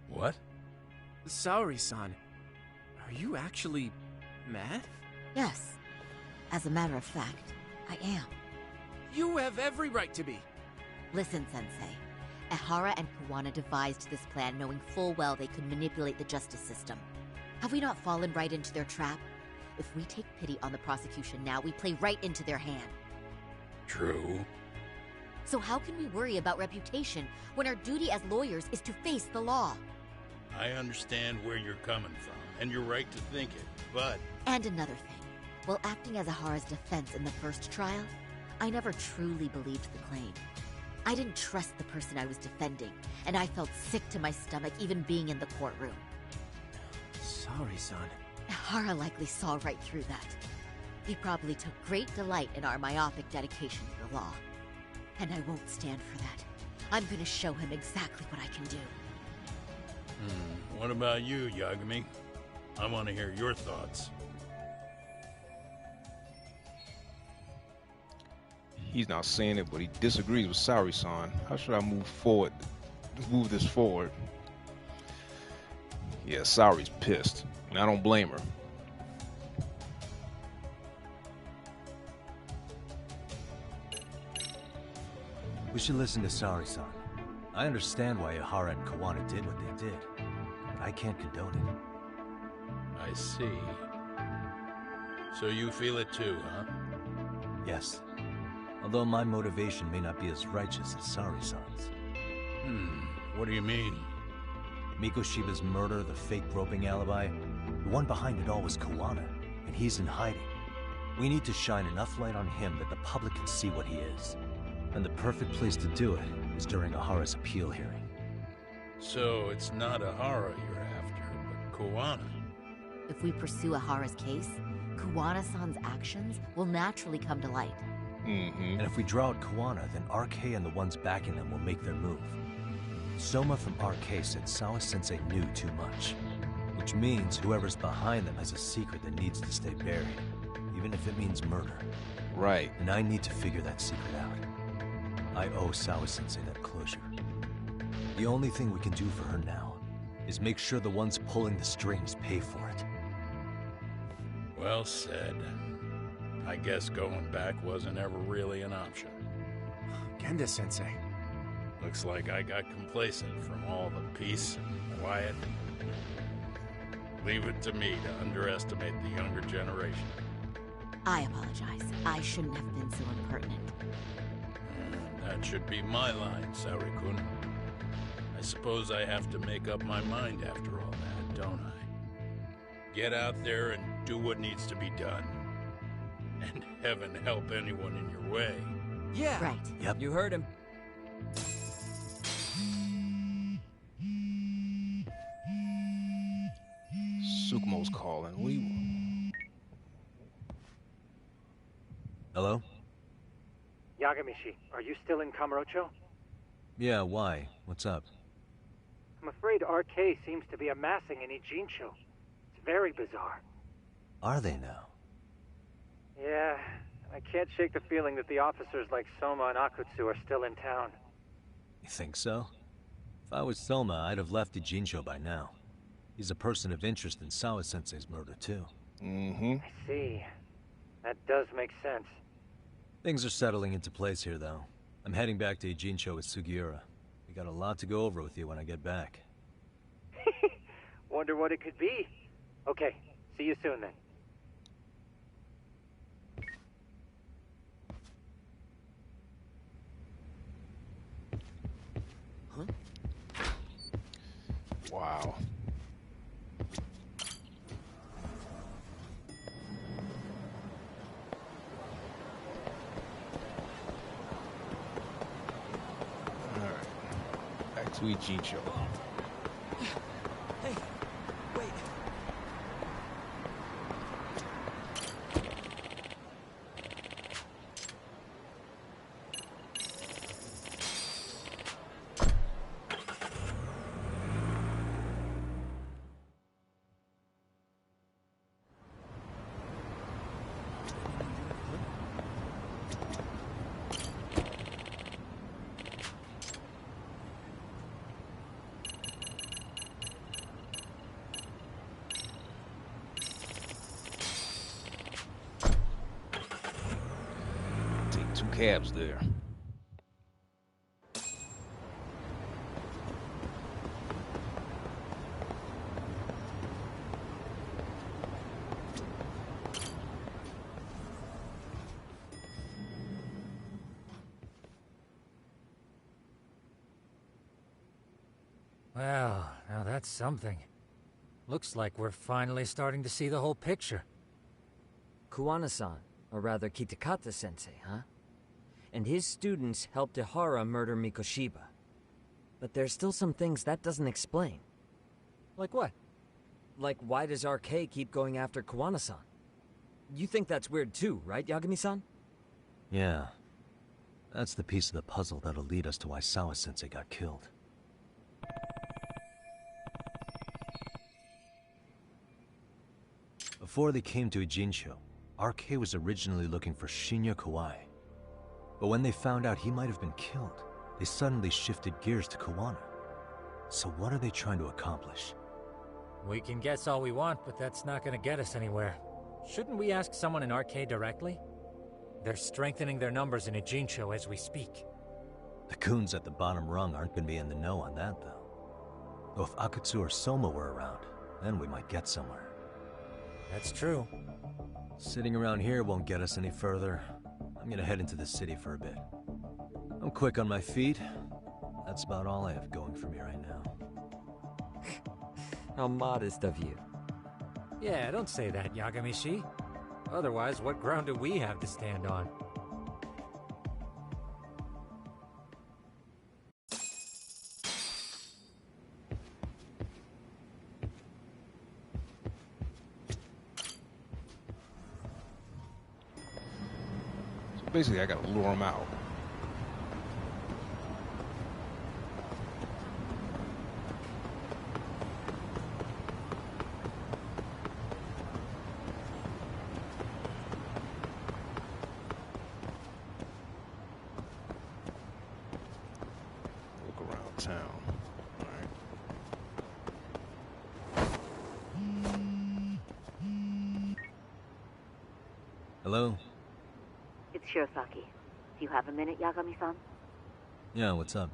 What? Saori-san, are you actually mad? Yes. As a matter of fact, I am. You have every right to be. Listen, Sensei. Ihara and Kuwana devised this plan knowing full well they could manipulate the justice system. Have we not fallen right into their trap? If we take pity on the prosecution now, we play right into their hand. True. So how can we worry about reputation when our duty as lawyers is to face the law? I understand where you're coming from, and you're right to think it, but... And another thing. While acting as Ihara's defense in the first trial, I never truly believed the claim. I didn't trust the person I was defending, and I felt sick to my stomach even being in the courtroom. Saori-san. Ihara likely saw right through that. He probably took great delight in our myopic dedication to the law. And I won't stand for that. I'm gonna show him exactly what I can do. What about you, Yagami? I want to hear your thoughts. He's not saying it, but he disagrees with Saori-san. How should I move this forward? Yeah, Saori's pissed, and I don't blame her. We should listen to Saori-san. I understand why Ihara and Kuwana did what they did, but I can't condone it. I see. So you feel it too, huh? Yes. Although my motivation may not be as righteous as Saori-san's. What do you mean? Mikoshiba's murder, the fake groping alibi, the one behind it all was Kuwana, and he's in hiding. We need to shine enough light on him that the public can see what he is. And the perfect place to do it is during Ihara's appeal hearing. So it's not Ihara you're after, but Kuwana. If we pursue Ihara's case, Kuwana-san's actions will naturally come to light. And if we draw out Kuwana, then RK and the ones backing them will make their move. Soma from RK said Sawa-sensei knew too much. Which means whoever's behind them has a secret that needs to stay buried. Even if it means murder. Right. And I need to figure that secret out. I owe Sawa-sensei that closure. The only thing we can do for her now is make sure the ones pulling the strings pay for it. Well said. I guess going back wasn't ever really an option. Genda-sensei. Looks like I got complacent from all the peace and quiet. Leave it to me to underestimate the younger generation. I apologize. I shouldn't have been so impertinent. That should be my line, Saori-kun. I suppose I have to make up my mind after all that, don't I? Get out there and do what needs to be done. And heaven help anyone in your way. Yeah! Right. Yep. You heard him. Tsukumo's calling. Hello? Yagamishi, are you still in Kamurocho? Yeah, why? What's up? I'm afraid RK seems to be amassing in Ijincho. It's very bizarre. Are they now? Yeah, I can't shake the feeling that the officers like Soma and Akutsu are still in town. You think so? If I was Soma, I'd have left Ijincho by now. He's a person of interest in Sawa-sensei's murder, too. Mm-hmm. I see. That does make sense. Things are settling into place here, though. I'm heading back to Ijincho with Sugiura. We got a lot to go over with you when I get back. Wonder what it could be. Okay, see you soon then. Wow. Alright. Back to Ijincho. Hey, wait. Take 2 cabs there. Well, now that's something. Looks like we're finally starting to see the whole picture. Kuwana-san, or rather Kitakata-sensei, huh? And his students helped Ihara murder Mikoshiba. But there's still some things that doesn't explain. Like what? Like, why does RK keep going after Kuwana-san? You think that's weird too, right, Yagami-san? Yeah. That's the piece of the puzzle that'll lead us to why Sawa-sensei got killed. Before they came to Ijincho, RK was originally looking for Shinya Kawai. But when they found out he might have been killed, they suddenly shifted gears to Kuwana. So what are they trying to accomplish? We can guess all we want, but that's not gonna get us anywhere. Shouldn't we ask someone in RK directly? They're strengthening their numbers in Ijincho as we speak. The goons at the bottom rung aren't gonna be in the know on that, though. Though if Akutsu or Soma were around, then we might get somewhere. That's true. Sitting around here won't get us any further. I'm gonna head into the city for a bit. I'm quick on my feet. That's about all I have going for me right now. How modest of you. Yeah, don't say that, Yagami-shi. Otherwise, what ground do we have to stand on? So basically, I gotta lure him out. Look around town. Hello? It's Shirosaki. Do you have a minute, Yagami-san? Yeah, what's up?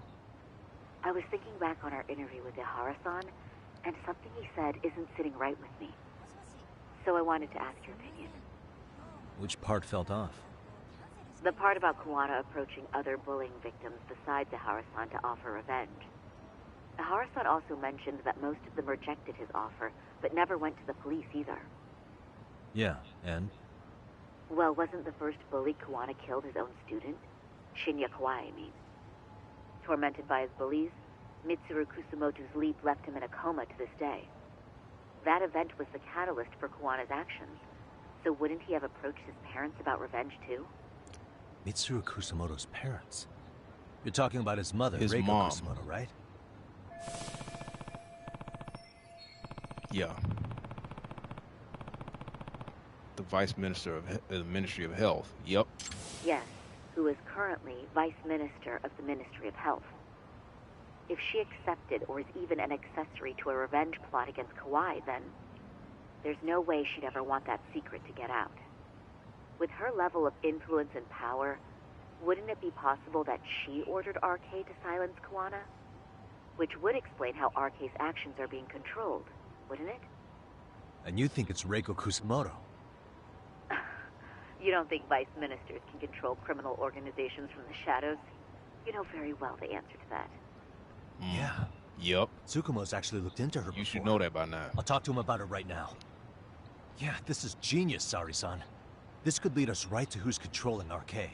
I was thinking back on our interview with Ihara-san, and something he said isn't sitting right with me. So I wanted to ask your opinion. Which part felt off? The part about Kuwana approaching other bullying victims besides Ihara-san to offer revenge. Ihara-san also mentioned that most of them rejected his offer, but never went to the police either. Yeah, and? Well, wasn't the first bully Kuwana killed his own student? Shinya Kawai, I mean. Tormented by his bullies, Mitsuru Kusumoto's leap left him in a coma to this day. That event was the catalyst for Kuwana's actions, so wouldn't he have approached his parents about revenge too? Mitsuru Kusumoto's parents? You're talking about his mother, His Reiko mom. Kusumoto, right? Yeah. The Vice Minister of the Ministry of Health. Yep. Yes, who is currently Vice Minister of the Ministry of Health. If she accepted or is even an accessory to a revenge plot against Kawai, then there's no way she'd ever want that secret to get out. With her level of influence and power, wouldn't it be possible that she ordered RK to silence Kuwana? Which would explain how RK's actions are being controlled, wouldn't it? And you think it's Reiko Kusumoto? You don't think vice ministers can control criminal organizations from the shadows? You know very well the answer to that. Yeah. Yep. Tsukumo's actually looked into her before. You should know that by now. I'll talk to him about it right now. Yeah, this is genius, Sari-san. This could lead us right to who's controlling RK.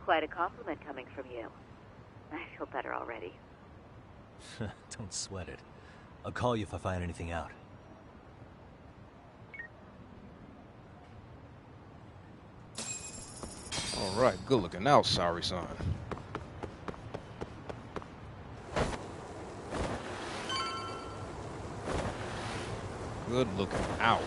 Quite a compliment coming from you. I feel better already. Don't sweat it. I'll call you if I find anything out. All right, good looking out, Sari-san. Good looking out.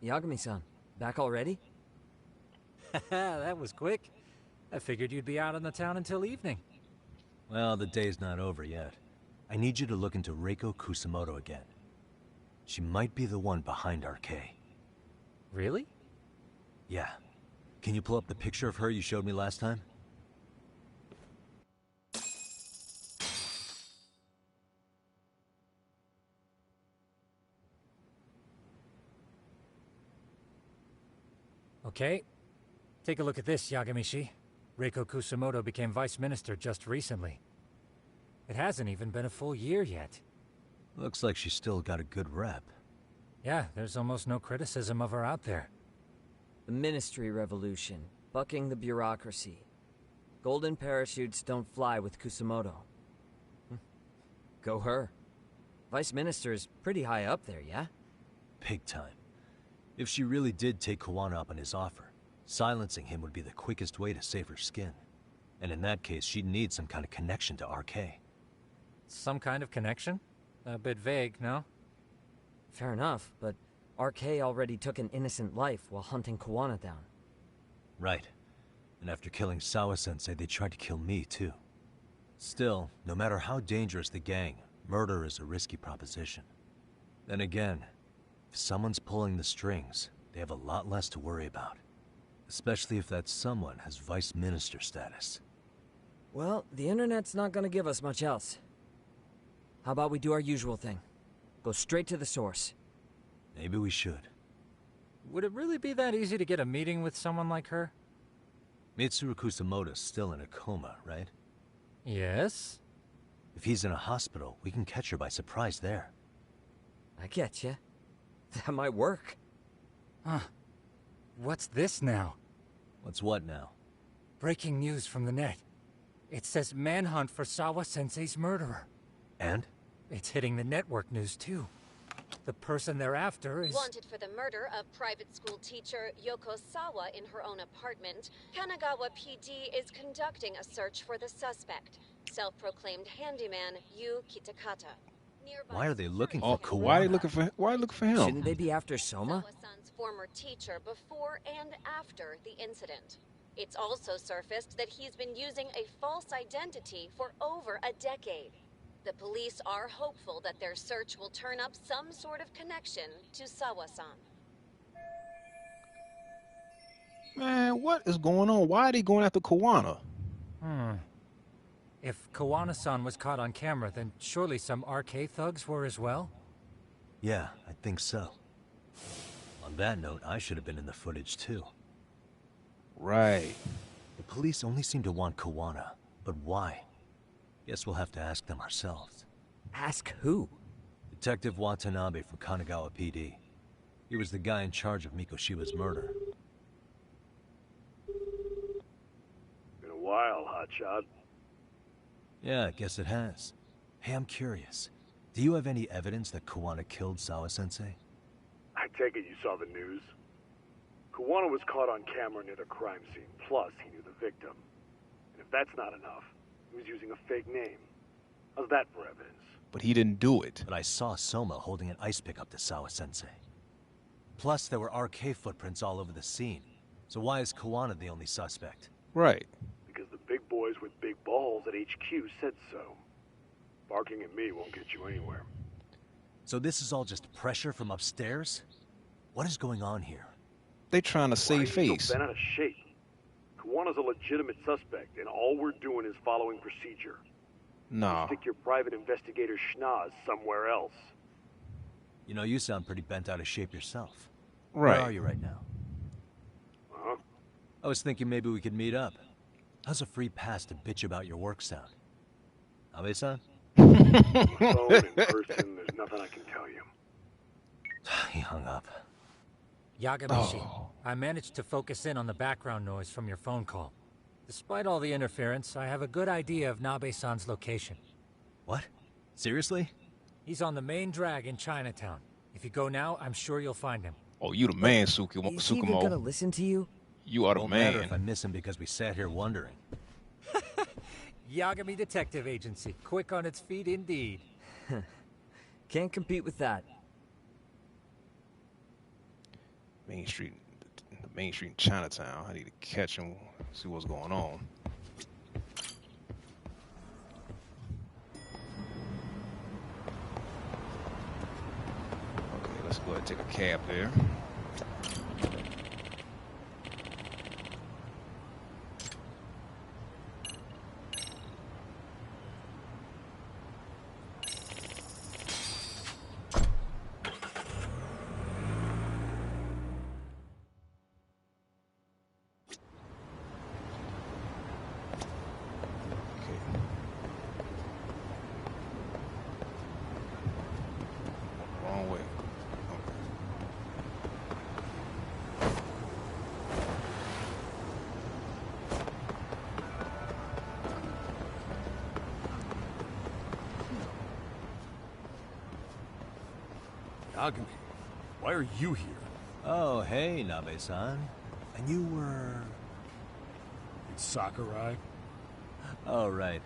Yagami-san, back already? That was quick. I figured you'd be out in the town until evening. Well, the day's not over yet. I need you to look into Reiko Kusumoto again. She might be the one behind RK. Really? Yeah. Can you pull up the picture of her you showed me last time? Okay. Take a look at this, Yagamishi. Reiko Kusumoto became vice minister just recently. It hasn't even been a full year yet. Looks like she's still got a good rep. Yeah, there's almost no criticism of her out there. The Ministry Revolution, bucking the bureaucracy. Golden parachutes don't fly with Kusumoto. Go her. Vice Minister's pretty high up there, yeah? Big time. If she really did take Kuwana up on his offer, silencing him would be the quickest way to save her skin. And in that case, she'd need some kind of connection to RK. Some kind of connection? A bit vague, no? Fair enough, but RK already took an innocent life while hunting Kuwana down. Right. And after killing Sawa-sensei, they tried to kill me, too. Still, no matter how dangerous the gang, murder is a risky proposition. Then again, if someone's pulling the strings, they have a lot less to worry about. Especially if that someone has vice minister status. Well, the internet's not gonna give us much else. How about we do our usual thing? Go straight to the source. Maybe we should. Would it really be that easy to get a meeting with someone like her? Mitsuru Kusumoto's still in a coma, right? Yes? If he's in a hospital, we can catch her by surprise there. I get you. That might work. Huh. What's this now? What's what now? Breaking news from the net. It says manhunt for Sawa-sensei's murderer. And? It's hitting the network news, too. The person they're after is... Wanted for the murder of private school teacher Yoko Sawa in her own apartment, Kanagawa PD is conducting a search for the suspect, self-proclaimed handyman Yu Kitakata. Why are they looking for Kuwana? Why are they looking for him? Shouldn't they be after Soma? Sawa-san's former teacher before and after the incident. It's also surfaced that he's been using a false identity for over a decade. The police are hopeful that their search will turn up some sort of connection to Sawa-san. Man, what is going on? Why are they going after Kuwana? If Kuwana-san was caught on camera, then surely some RK thugs were as well? Yeah, I think so. On that note, I should have been in the footage too. Right. The police only seem to want Kuwana, but why? Guess we'll have to ask them ourselves. Ask who? Detective Watanabe from Kanagawa PD. He was the guy in charge of Mikoshiba's murder. Been a while, hotshot. Yeah, I guess it has. Hey, I'm curious. Do you have any evidence that Kuwana killed Sawa-sensei? I take it you saw the news. Kuwana was caught on camera near the crime scene, plus he knew the victim. And if that's not enough, he was using a fake name. How's that for evidence? But he didn't do it. But I saw Soma holding an ice pick up to Sawa-sensei. Plus, there were RK footprints all over the scene. So why is Kuwana the only suspect? Right. Because the big boys with big balls at HQ said so. Barking at me won't get you anywhere. So this is all just pressure from upstairs? What is going on here? They trying to save face. Bent out of shape. Kuwana's a legitimate suspect, and all we're doing is following procedure. Nah. Stick your private investigator schnoz somewhere else. You know, you sound pretty bent out of shape yourself. Right. Where are you right now? Huh? I was thinking maybe we could meet up. How's a free pass to bitch about your work sound? Abe-san? Phone in person, there's nothing I can tell you. He hung up. Yagamishi, I managed to focus in on the background noise from your phone call. Despite all the interference, I have a good idea of Nabe-san's location. What? Seriously? He's on the main drag in Chinatown. If you go now, I'm sure you'll find him. Oh, you the man, Tsukumo. Is he even gonna listen to you? You are the Won't man. matter if I miss him because we sat here wondering. Yagami Detective Agency. Quick on its feet indeed. Can't compete with that. Main Street in Chinatown. I need to catch him, see what's going on. Okay, let's go ahead and take a cab there. Wrong way. Yagami, why are you here? Oh, hey, Nabe-san. And you were... It's Sakurai? Oh, right.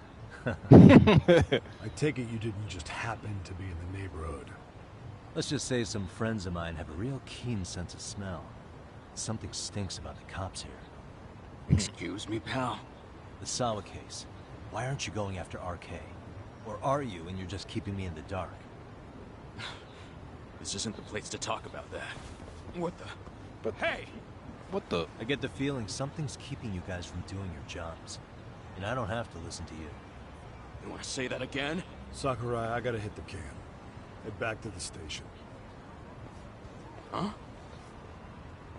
I take it you didn't just happen to be in the neighborhood. Let's just say some friends of mine have a real keen sense of smell. Something stinks about the cops here. Excuse me, pal? The Sawa case. Why aren't you going after RK? Or are you and you're just keeping me in the dark? This isn't the place to talk about that. What the? But hey! What the? I get the feeling something's keeping you guys from doing your jobs. And I don't have to listen to you. You want to say that again? Sakurai, I gotta hit the can. Head back to the station. Huh?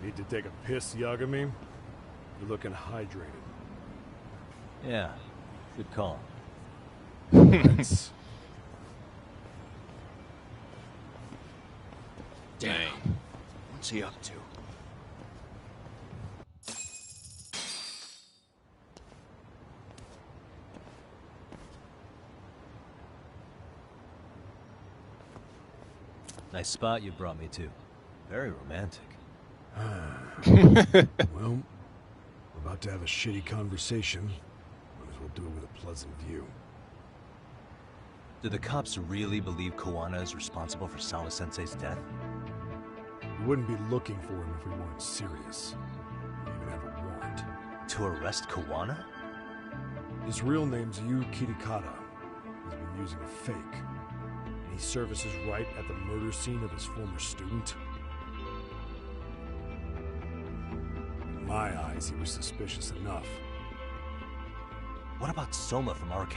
Need to take a piss, Yagami? You're looking hydrated. Yeah, good call. Let's... Dang. What's he up to? Nice spot you brought me to. Very romantic. Well, we're about to have a shitty conversation. Might as well do it with a pleasant view. Do the cops really believe Kuwana is responsible for Sawa-sensei's death? We wouldn't be looking for him if we weren't serious. We even have a warrant. To arrest Kuwana? His real name's Yu Kitakata. He's been using a fake. And he services right at the murder scene of his former student. In my eyes, he was suspicious enough. What about Soma from RK?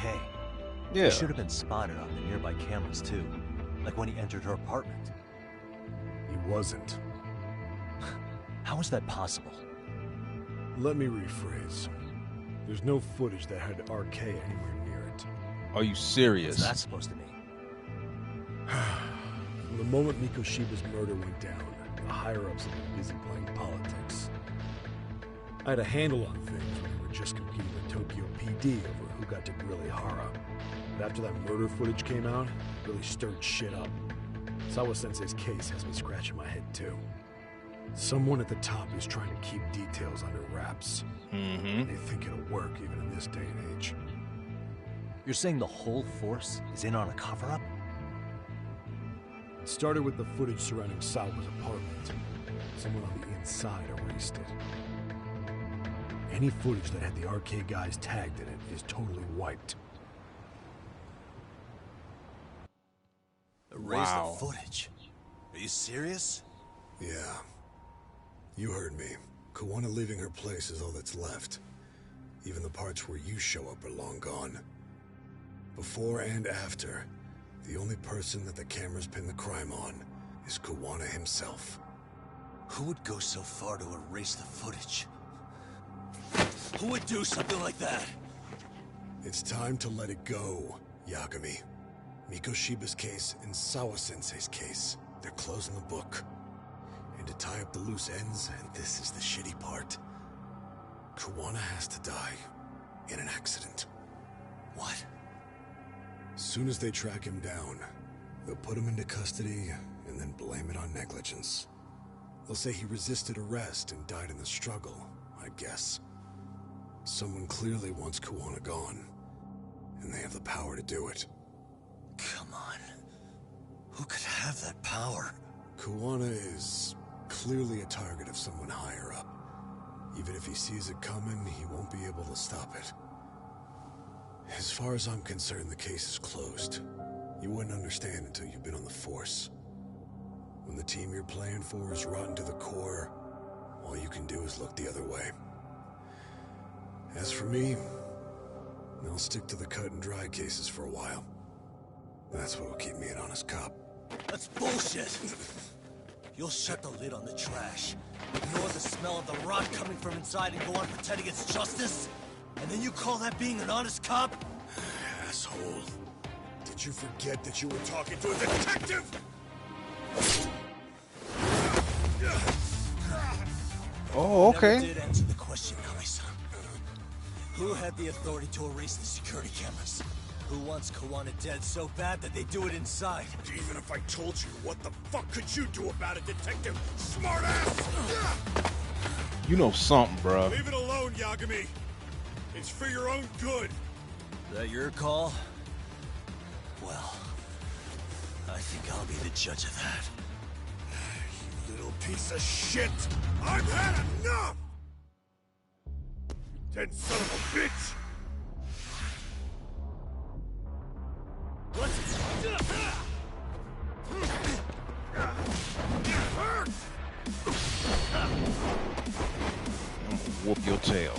Yeah. He should have been spotted on the nearby cameras too. Like when he entered her apartment. He wasn't. How is that possible? Let me rephrase. There's no footage that had RK anywhere near it. Are you serious? What's that supposed to mean? From the moment Mikoshiba's murder went down, the higher-ups have been busy playing politics. I had a handle on things when we were just competing with Tokyo PD over who got to grill Ihara. But after that murder footage came out, it really stirred shit up. Sawa-sensei's case has me scratching my head too. Someone at the top is trying to keep details under wraps. They think it'll work even in this day and age. You're saying the whole force is in on a cover-up? It started with the footage surrounding Sawa's apartment. Someone on the inside erased it. Any footage that had the RK guys tagged in it is totally wiped. Erase the footage? Are you serious? Yeah. You heard me. Kuwana leaving her place is all that's left. Even the parts where you show up are long gone. Before and after, the only person that the cameras pin the crime on is Kuwana himself. Who would go so far to erase the footage? Who would do something like that? It's time to let it go, Yagami. Mikoshiba's case and Sawa-sensei's case, they're closing the book. And to tie up the loose ends, and this is the shitty part, Kuwana has to die in an accident. What? As soon as they track him down, they'll put him into custody and then blame it on negligence. They'll say he resisted arrest and died in the struggle, I guess. Someone clearly wants Kuwana gone, and they have the power to do it. Come on. Who could have that power? Kuwana is clearly a target of someone higher up. Even if he sees it coming, he won't be able to stop it. As far as I'm concerned, the case is closed. You wouldn't understand until you've been on the force. When the team you're playing for is rotten to the core, all you can do is look the other way. As for me, I'll stick to the cut and dry cases for a while. That's what'll keep me an honest cop. That's bullshit! You'll shut the lid on the trash, ignore the smell of the rot coming from inside, and go on pretending it's justice? And then you call that being an honest cop? Asshole. Did you forget that you were talking to a detective? Oh, okay. You never did answer the question, Kami-san. Who had the authority to erase the security cameras? Who wants Kuwana dead so bad that they do it inside? Even if I told you, what the fuck could you do about it, detective? Smartass! You know something, bruh. Leave it alone, Yagami. It's for your own good. Is that your call? Well, I think I'll be the judge of that. You little piece of shit! I've had enough! Dead son of a bitch! Whoop your tail.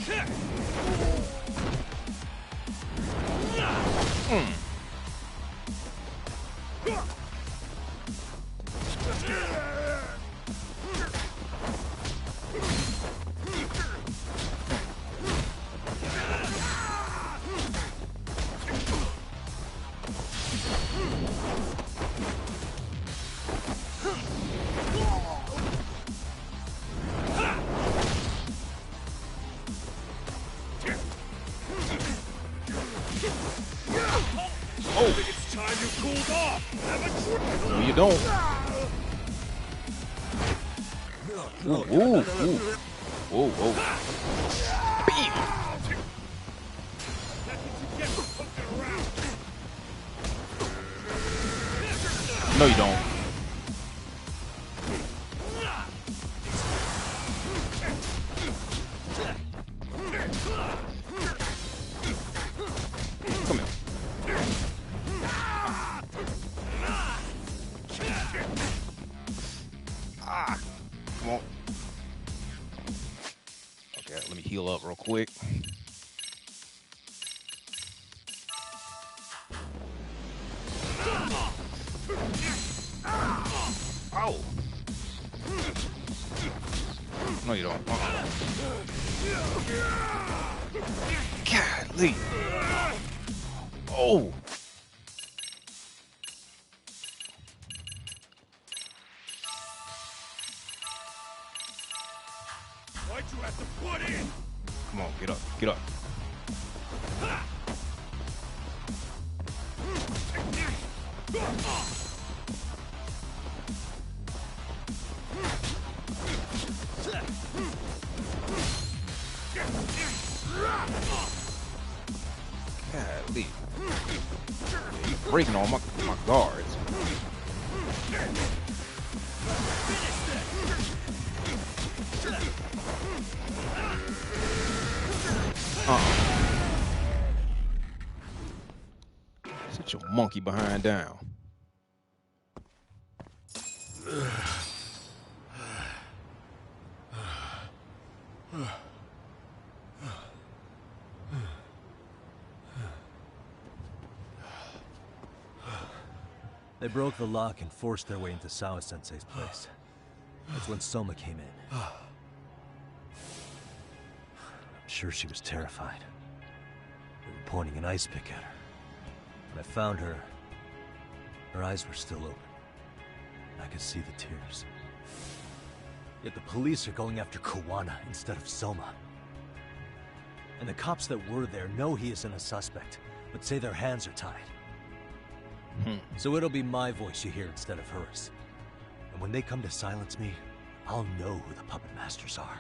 It's time you cooled off! No, you don't. Ooh. Whoa, whoa. Bam! No, you don't. Come here. Ah, come on. Okay, let me heal up real quick. Oh. No, you don't. Golly. Oh. Why'd you have to put in? Come on, get up, get up. Golly. He's breaking all my guards. Sit your monkey behind down. They broke the lock and forced their way into Sawa-sensei's place. That's when Soma came in. I'm sure she was terrified. They were pointing an ice pick at her. When I found her, her eyes were still open. I could see the tears. Yet the police are going after Kuwana instead of Soma. And the cops that were there know he isn't a suspect, but say their hands are tied. So it'll be my voice you hear instead of hers. And when they come to silence me, I'll know who the puppet masters are.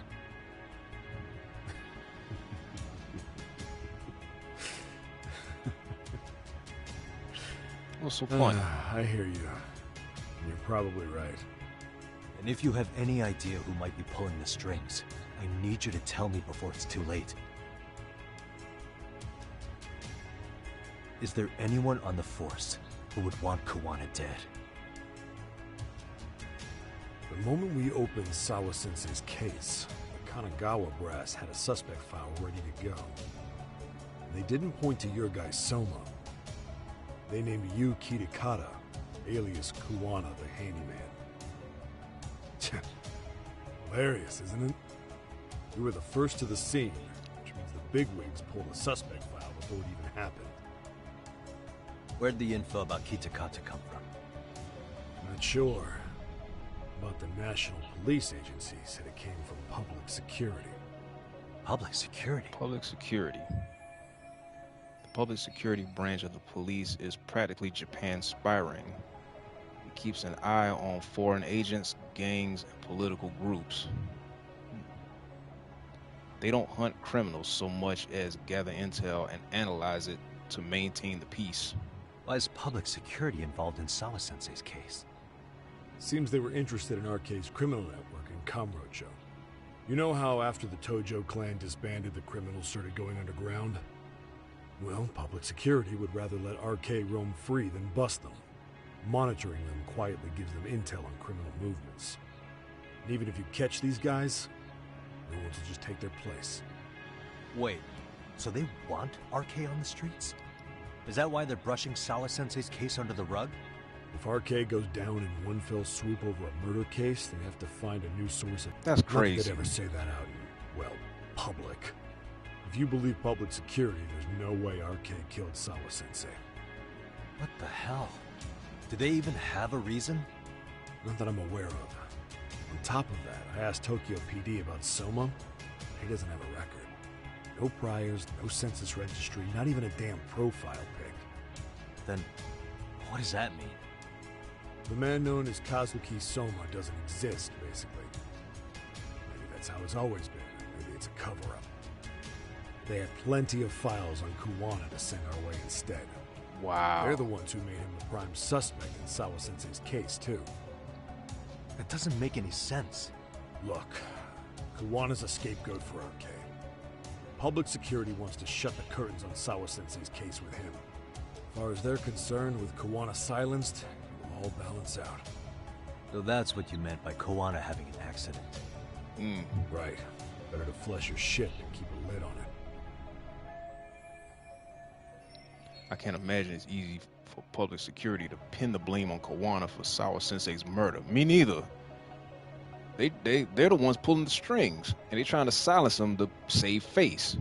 What's so funny? I hear you. You're probably right. And if you have any idea who might be pulling the strings, I need you to tell me before it's too late. Is there anyone on the force who would want Kuwana dead? The moment we opened Sawa-sensei's case, the Kanagawa brass had a suspect file ready to go. They didn't point to your guy Soma. They named you Kitakata, alias Kuwana the Handyman. Hilarious, isn't it? You were the first to the scene, which means the bigwigs pulled a suspect file before it even happened. Where'd the info about Kitakata come from? Not sure. But the National Police Agency said it came from public security. Public security? Public security. The public security branch of the police is practically Japan's spy ring. It keeps an eye on foreign agents, gangs, and political groups. They don't hunt criminals so much as gather intel and analyze it to maintain the peace. Why is public security involved in Sawa-sensei's case? Seems they were interested in RK's criminal network in Kamurocho. You know how after the Tojo clan disbanded, the criminals started going underground? Well, public security would rather let RK roam free than bust them. Monitoring them quietly gives them intel on criminal movements. And even if you catch these guys, no one will just take their place. Wait, so they want RK on the streets? Is that why they're brushing Sawa-sensei's case under the rug? If RK goes down in one fell swoop over a murder case, they have to find a new source of... That's crazy. Not that they'd ever say that out in, well, public. If you believe public security, there's no way RK killed Sawa-sensei. What the hell? Do they even have a reason? Not that I'm aware of. On top of that, I asked Tokyo PD about Soma. He doesn't have a record. No priors, no census registry, not even a damn profile pic. Then, what does that mean? The man known as Kazuki Soma doesn't exist, basically. Maybe that's how it's always been. Maybe it's a cover-up. They had plenty of files on Kuwana to send our way instead. Wow. They're the ones who made him the prime suspect in Sawa-sensei's case, too. That doesn't make any sense. Look, Kuwana's a scapegoat for RK. Public security wants to shut the curtains on Sawa-sensei's case with him. As far as they're concerned, with Kuwana silenced, it'll all balance out. So that's what you meant by Kuwana having an accident. Right. Better to flush your shit than keep a lid on it. I can't imagine it's easy for public security to pin the blame on Kuwana for Sawa-sensei's murder. Me neither. They're the ones pulling the strings, and they're trying to silence him to save face.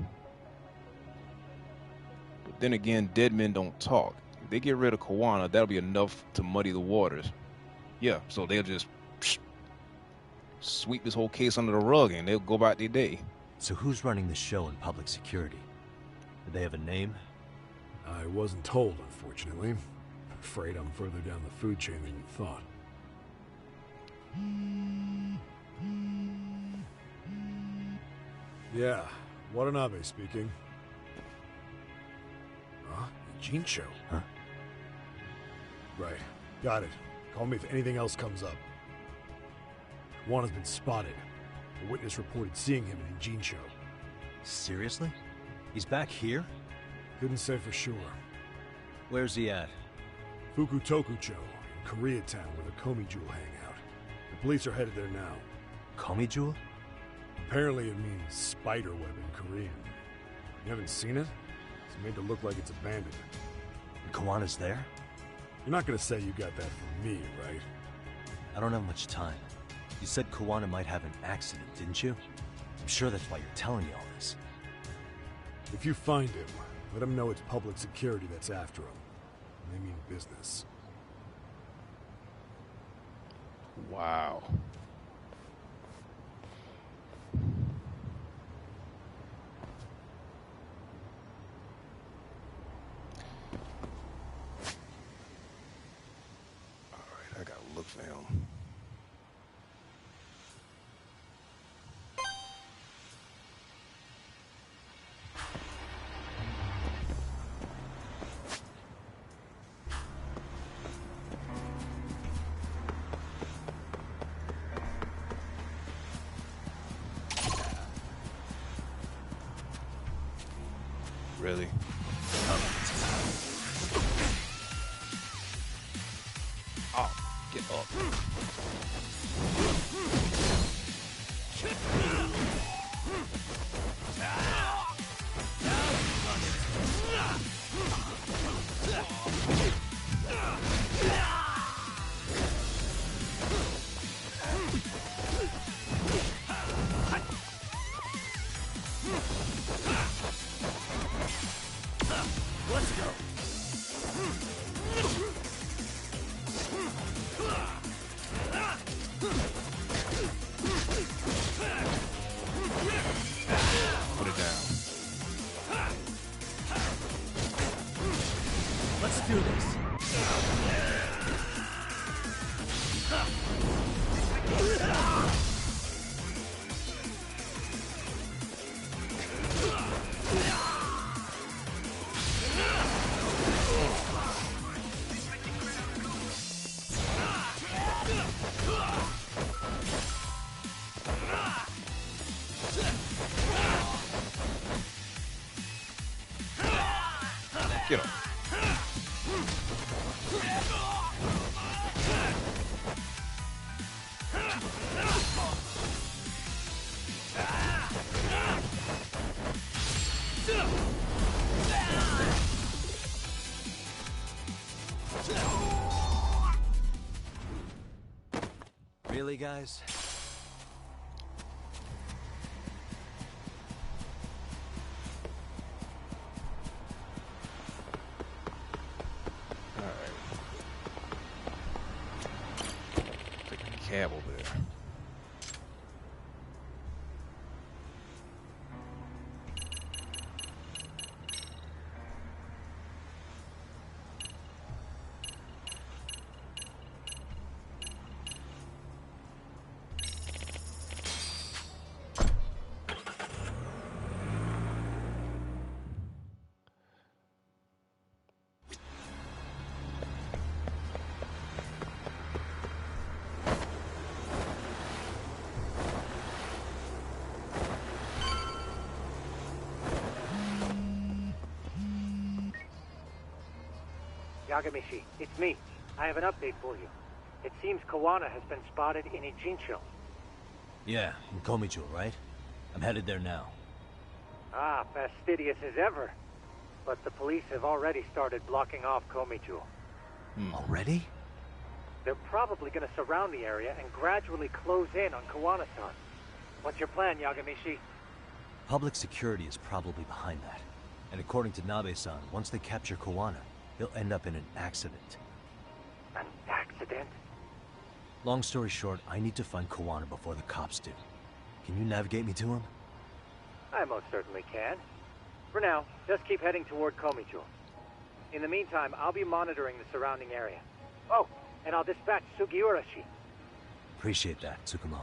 But then again, dead men don't talk. If they get rid of Kuwana, that'll be enough to muddy the waters. Yeah, so they'll just sweep this whole case under the rug, and they'll go about their day. So who's running the show in public security? Do they have a name? I wasn't told, unfortunately. Afraid I'm further down the food chain than you thought. Yeah, Watanabe speaking. Huh? Ijincho? Huh? Right. Got it. Call me if anything else comes up. Kuwana's been spotted. A witness reported seeing him in Ijincho. Seriously? He's back here? Couldn't say for sure. Where's he at? Fukutokucho, in Koreatown, where the Komi Jewel hang out. The police are headed there now. Komi Jewel? Apparently it means spider web in Korean. You haven't seen it? It's made to look like it's abandoned. And Kuwana's there? You're not gonna say you got that from me, right? I don't have much time. You said Kuwana might have an accident, didn't you? I'm sure that's why you're telling me all this. If you find him, let him know it's public security that's after him. They mean business. Wow. Alright, I gotta look for him. Really? Oh, get up. Let's go. Put it down. Let's do this. Get him. Really, guys? Cab over there. Yagamishi, it's me. I have an update for you. It seems Kawana has been spotted in Ijincho. Yeah, in Komichu, right? I'm headed there now. Ah, fastidious as ever. But the police have already started blocking off Komichu. Already? They're probably going to surround the area and gradually close in on Kawana-san. What's your plan, Yagamishi? Public security is probably behind that. And according to Nabe-san, once they capture Kawana, he'll end up in an accident. An accident? Long story short, I need to find Kawana before the cops do. Can you navigate me to him? I most certainly can. For now, just keep heading toward Komichu. In the meantime, I'll be monitoring the surrounding area. Oh, and I'll dispatch Sugiurashi. Appreciate that, Tsukumo.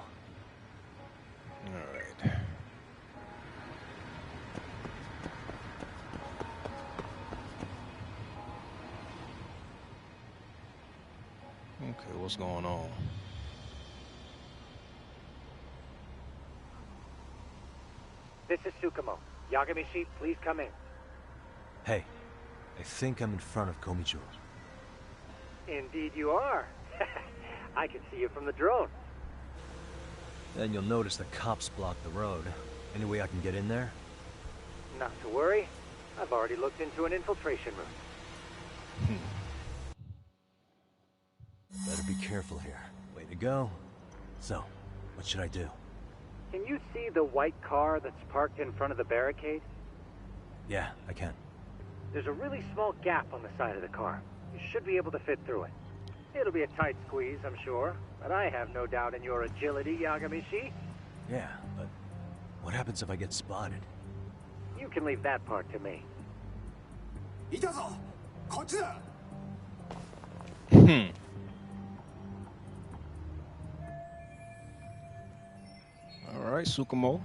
Alright. Okay, what's going on? This is Tsukumo. Yagamishi, please come in. Hey, I think I'm in front of Komichu. Indeed you are. I can see you from the drone. Then you'll notice the cops block the road. Any way I can get in there? Not to worry. I've already looked into an infiltration route. Better be careful here. Way to go. So, what should I do? Can you see the white car that's parked in front of the barricade? Yeah, I can. There's a really small gap on the side of the car. You should be able to fit through it. It'll be a tight squeeze, I'm sure, but I have no doubt in your agility, Yagamishi. Yeah, but what happens if I get spotted? You can leave that part to me. Alright, Tsukumo.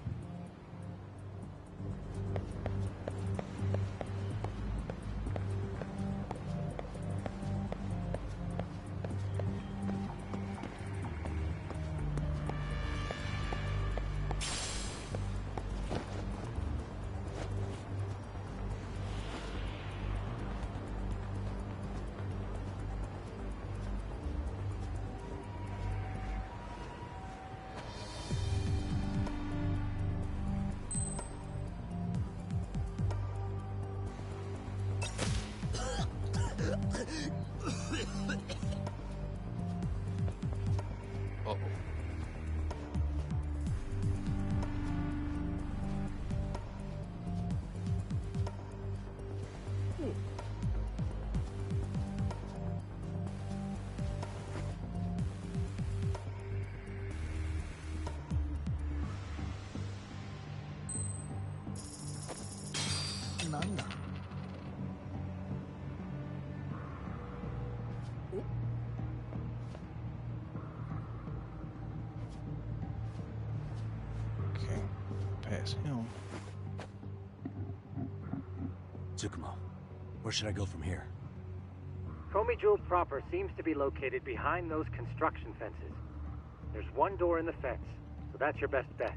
Okay, pass him. Tsukumo, where should I go from here? Komichu proper seems to be located behind those construction fences. There's one door in the fence, so that's your best bet.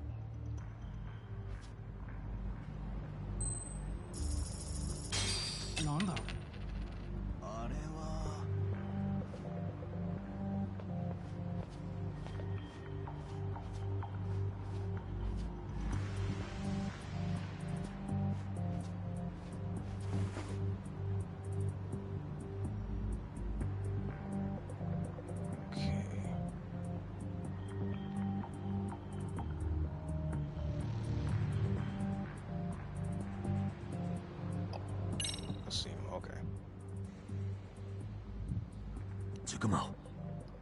Tsukumo,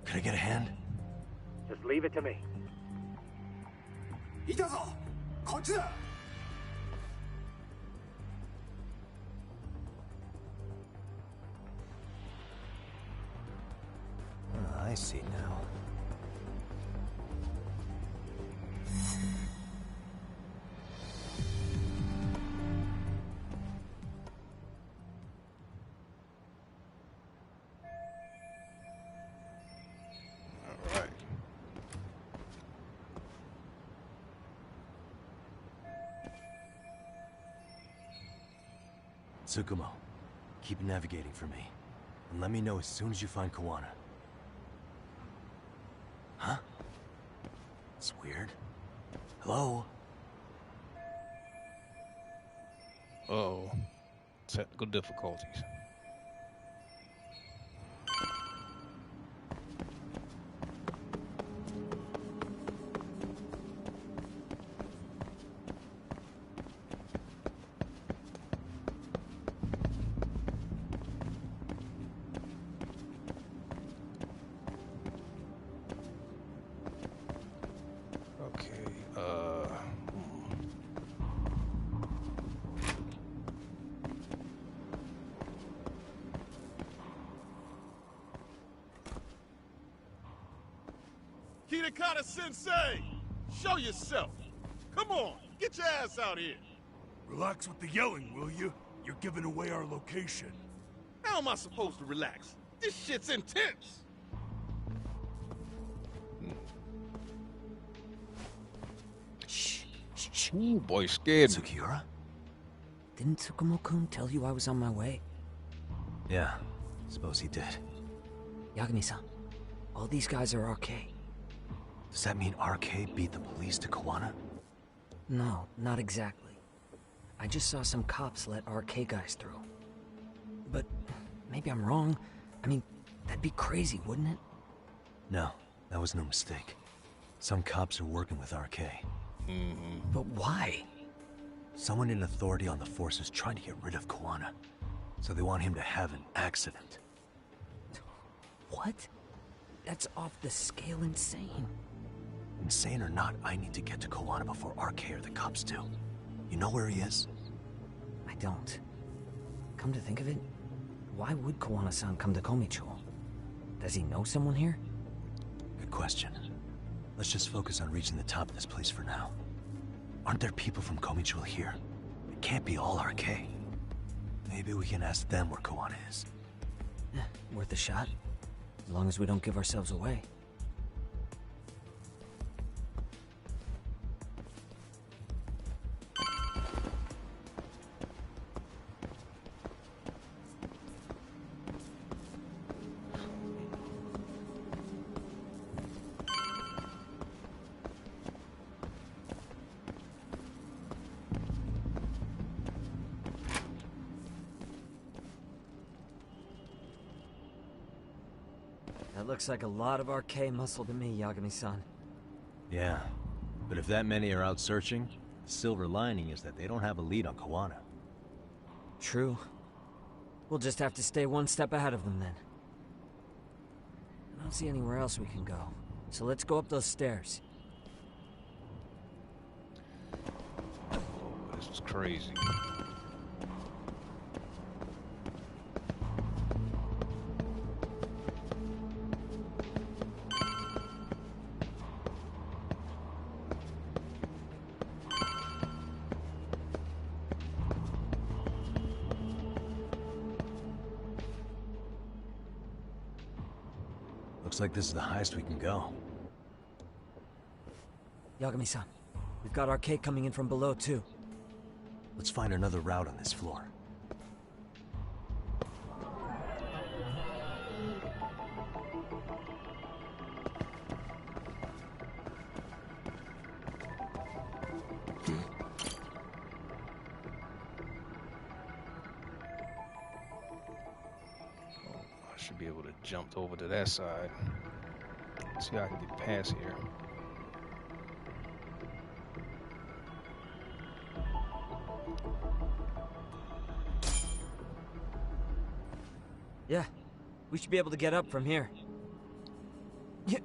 can I get a hand? Just leave it to me. I see now. Tsukumo, keep navigating for me. And let me know as soon as you find Kuwana. Huh? It's weird. Hello? Uh-oh. Technical difficulties. Kitakata Sensei! Show yourself! Come on, get your ass out here! Relax with the yelling, will you? You're giving away our location. How am I supposed to relax? This shit's intense! Shh. Ooh, boy, scared me. Sugiura? Didn't Tsukumo-kun tell you I was on my way? Yeah, suppose he did. Yagami-san, all these guys are RK. Does that mean RK beat the police to Kuwana? No, not exactly. I just saw some cops let RK guys through. But maybe I'm wrong. I mean, that'd be crazy, wouldn't it? No, that was no mistake. Some cops are working with RK. But why? Someone in authority on the force is trying to get rid of Kuwana. So they want him to have an accident. What? That's off the scale insane. Insane or not, I need to get to Kuwana before RK or the cops do. You know where he is? I don't. Come to think of it, why would Kuwana-san come to Komicho? Does he know someone here? Good question. Let's just focus on reaching the top of this place for now. Aren't there people from Komicho here? It can't be all RK. Maybe we can ask them where Kuwana is. Worth a shot. As long as we don't give ourselves away. That looks like a lot of RK muscle to me, Yagami-san. Yeah, but if that many are out searching, the silver lining is that they don't have a lead on Kuwana. True. We'll just have to stay one step ahead of them then. I don't see anywhere else we can go, so let's go up those stairs. Oh, this is crazy. Looks like this is the highest we can go. Yagami-san, we've got RK coming in from below too. Let's find another route on this floor. Should be able to jump over to that side. See how I can get past here. Yeah, we should be able to get up from here. Yeah.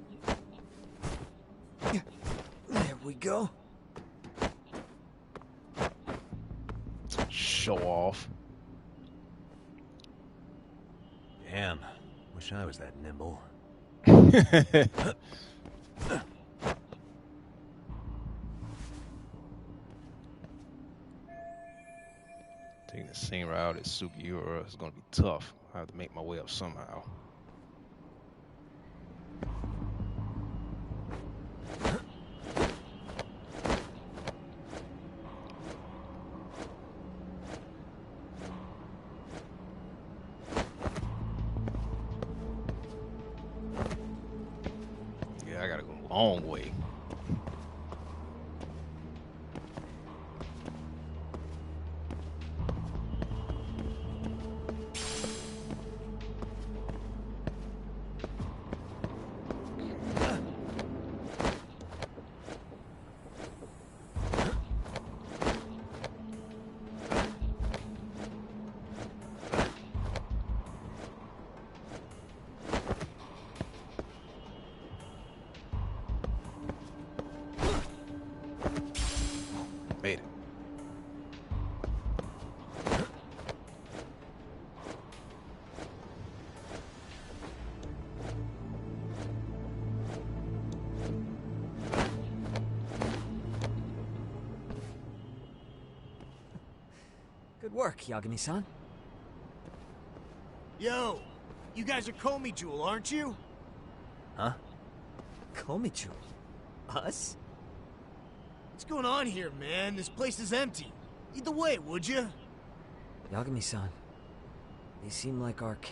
There we go. Show off. Damn, wish I was that nimble. Taking the same route as Sugiura is going to be tough. I have to make my way up somehow. long way. Made it. Good work, Yagami-san. Yo, you guys are Komi Jewel, aren't you? Huh? Komi Jewel? Us? What's going on here, man? This place is empty. Lead the way, would you? Yagami-san, they seem like RK.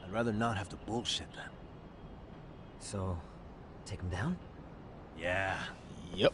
I'd rather not have to bullshit them. So, take them down? Yeah. Yep.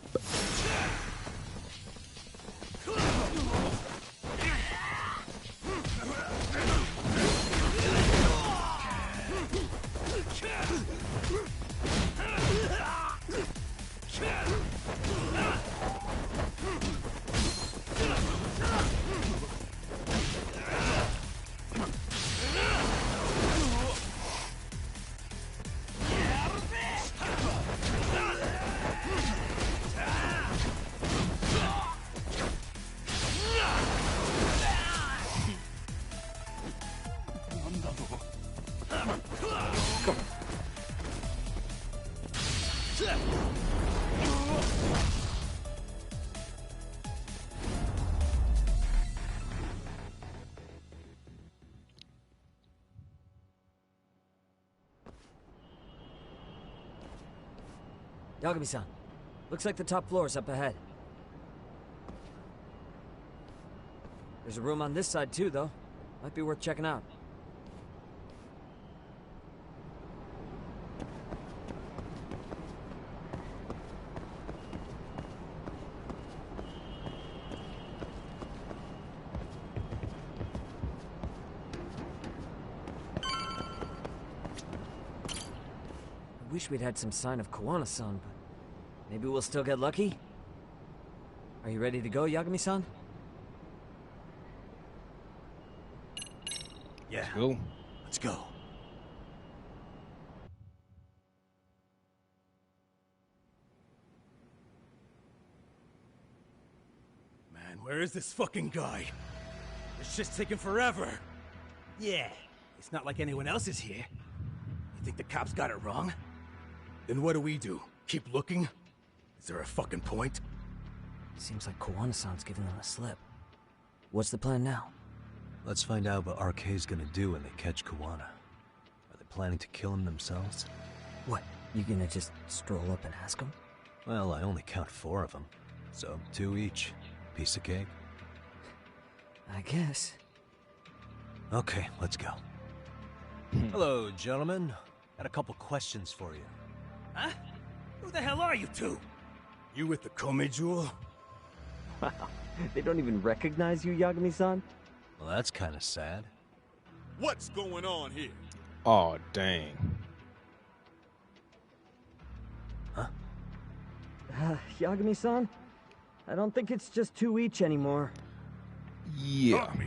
Yagami-san, looks like the top floor is up ahead. There's a room on this side too, though. Might be worth checking out. I wish we'd had some sign of Kuwana-san, but maybe we'll still get lucky? Are you ready to go, Yagami-san? Yeah. Let's go. Let's go. Man, where is this fucking guy? This shit's taking forever. Yeah, it's not like anyone else is here. You think the cops got it wrong? Then what do? Keep looking? Is there a fucking point? Seems like Kuwana-san's giving them a slip. What's the plan now? Let's find out what RK's gonna do when they catch Kuwana. Are they planning to kill him themselves? What, you gonna just stroll up and ask him? Well, I only count 4 of them. So 2 each. Piece of cake. I guess. Okay, let's go. Hello, gentlemen. Got a couple questions for you. Huh? Who the hell are you two? You with the Komi Jewel? Wow, they don't even recognize you, Yagami-san? Well, that's kind of sad. What's going on here? Oh, dang. Yagami-san? I don't think it's just 2 each anymore. Yeah. Not me.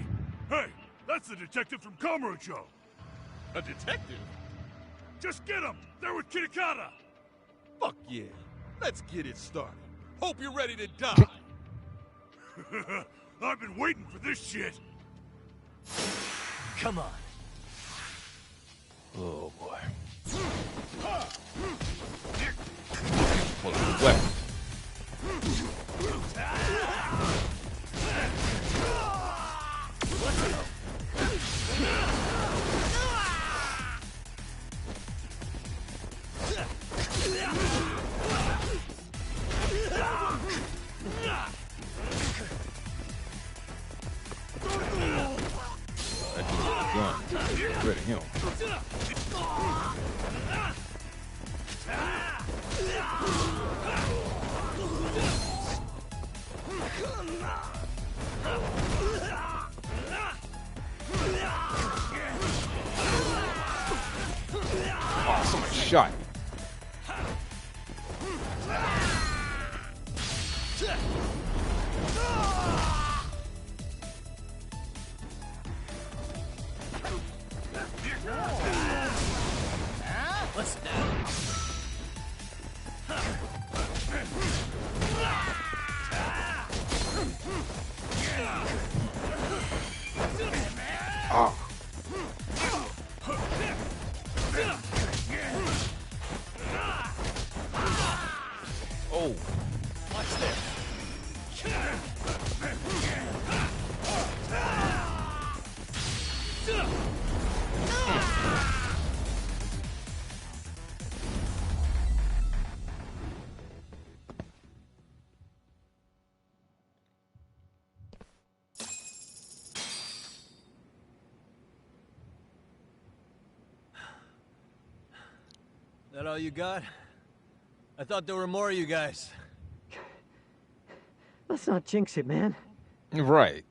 Hey, that's the detective from Kamurocho. A detective? Just get him! They're with Kitakata! Fuck yeah. Let's get it started. Hope you're ready to die. I've been waiting for this shit. Come on. Oh, boy. Pull out the weapon. Get rid of him. shot. Listen now. Oh. Oh. Watch this. That all you got? I thought there were more of you guys. Let's not jinx it, man. Right.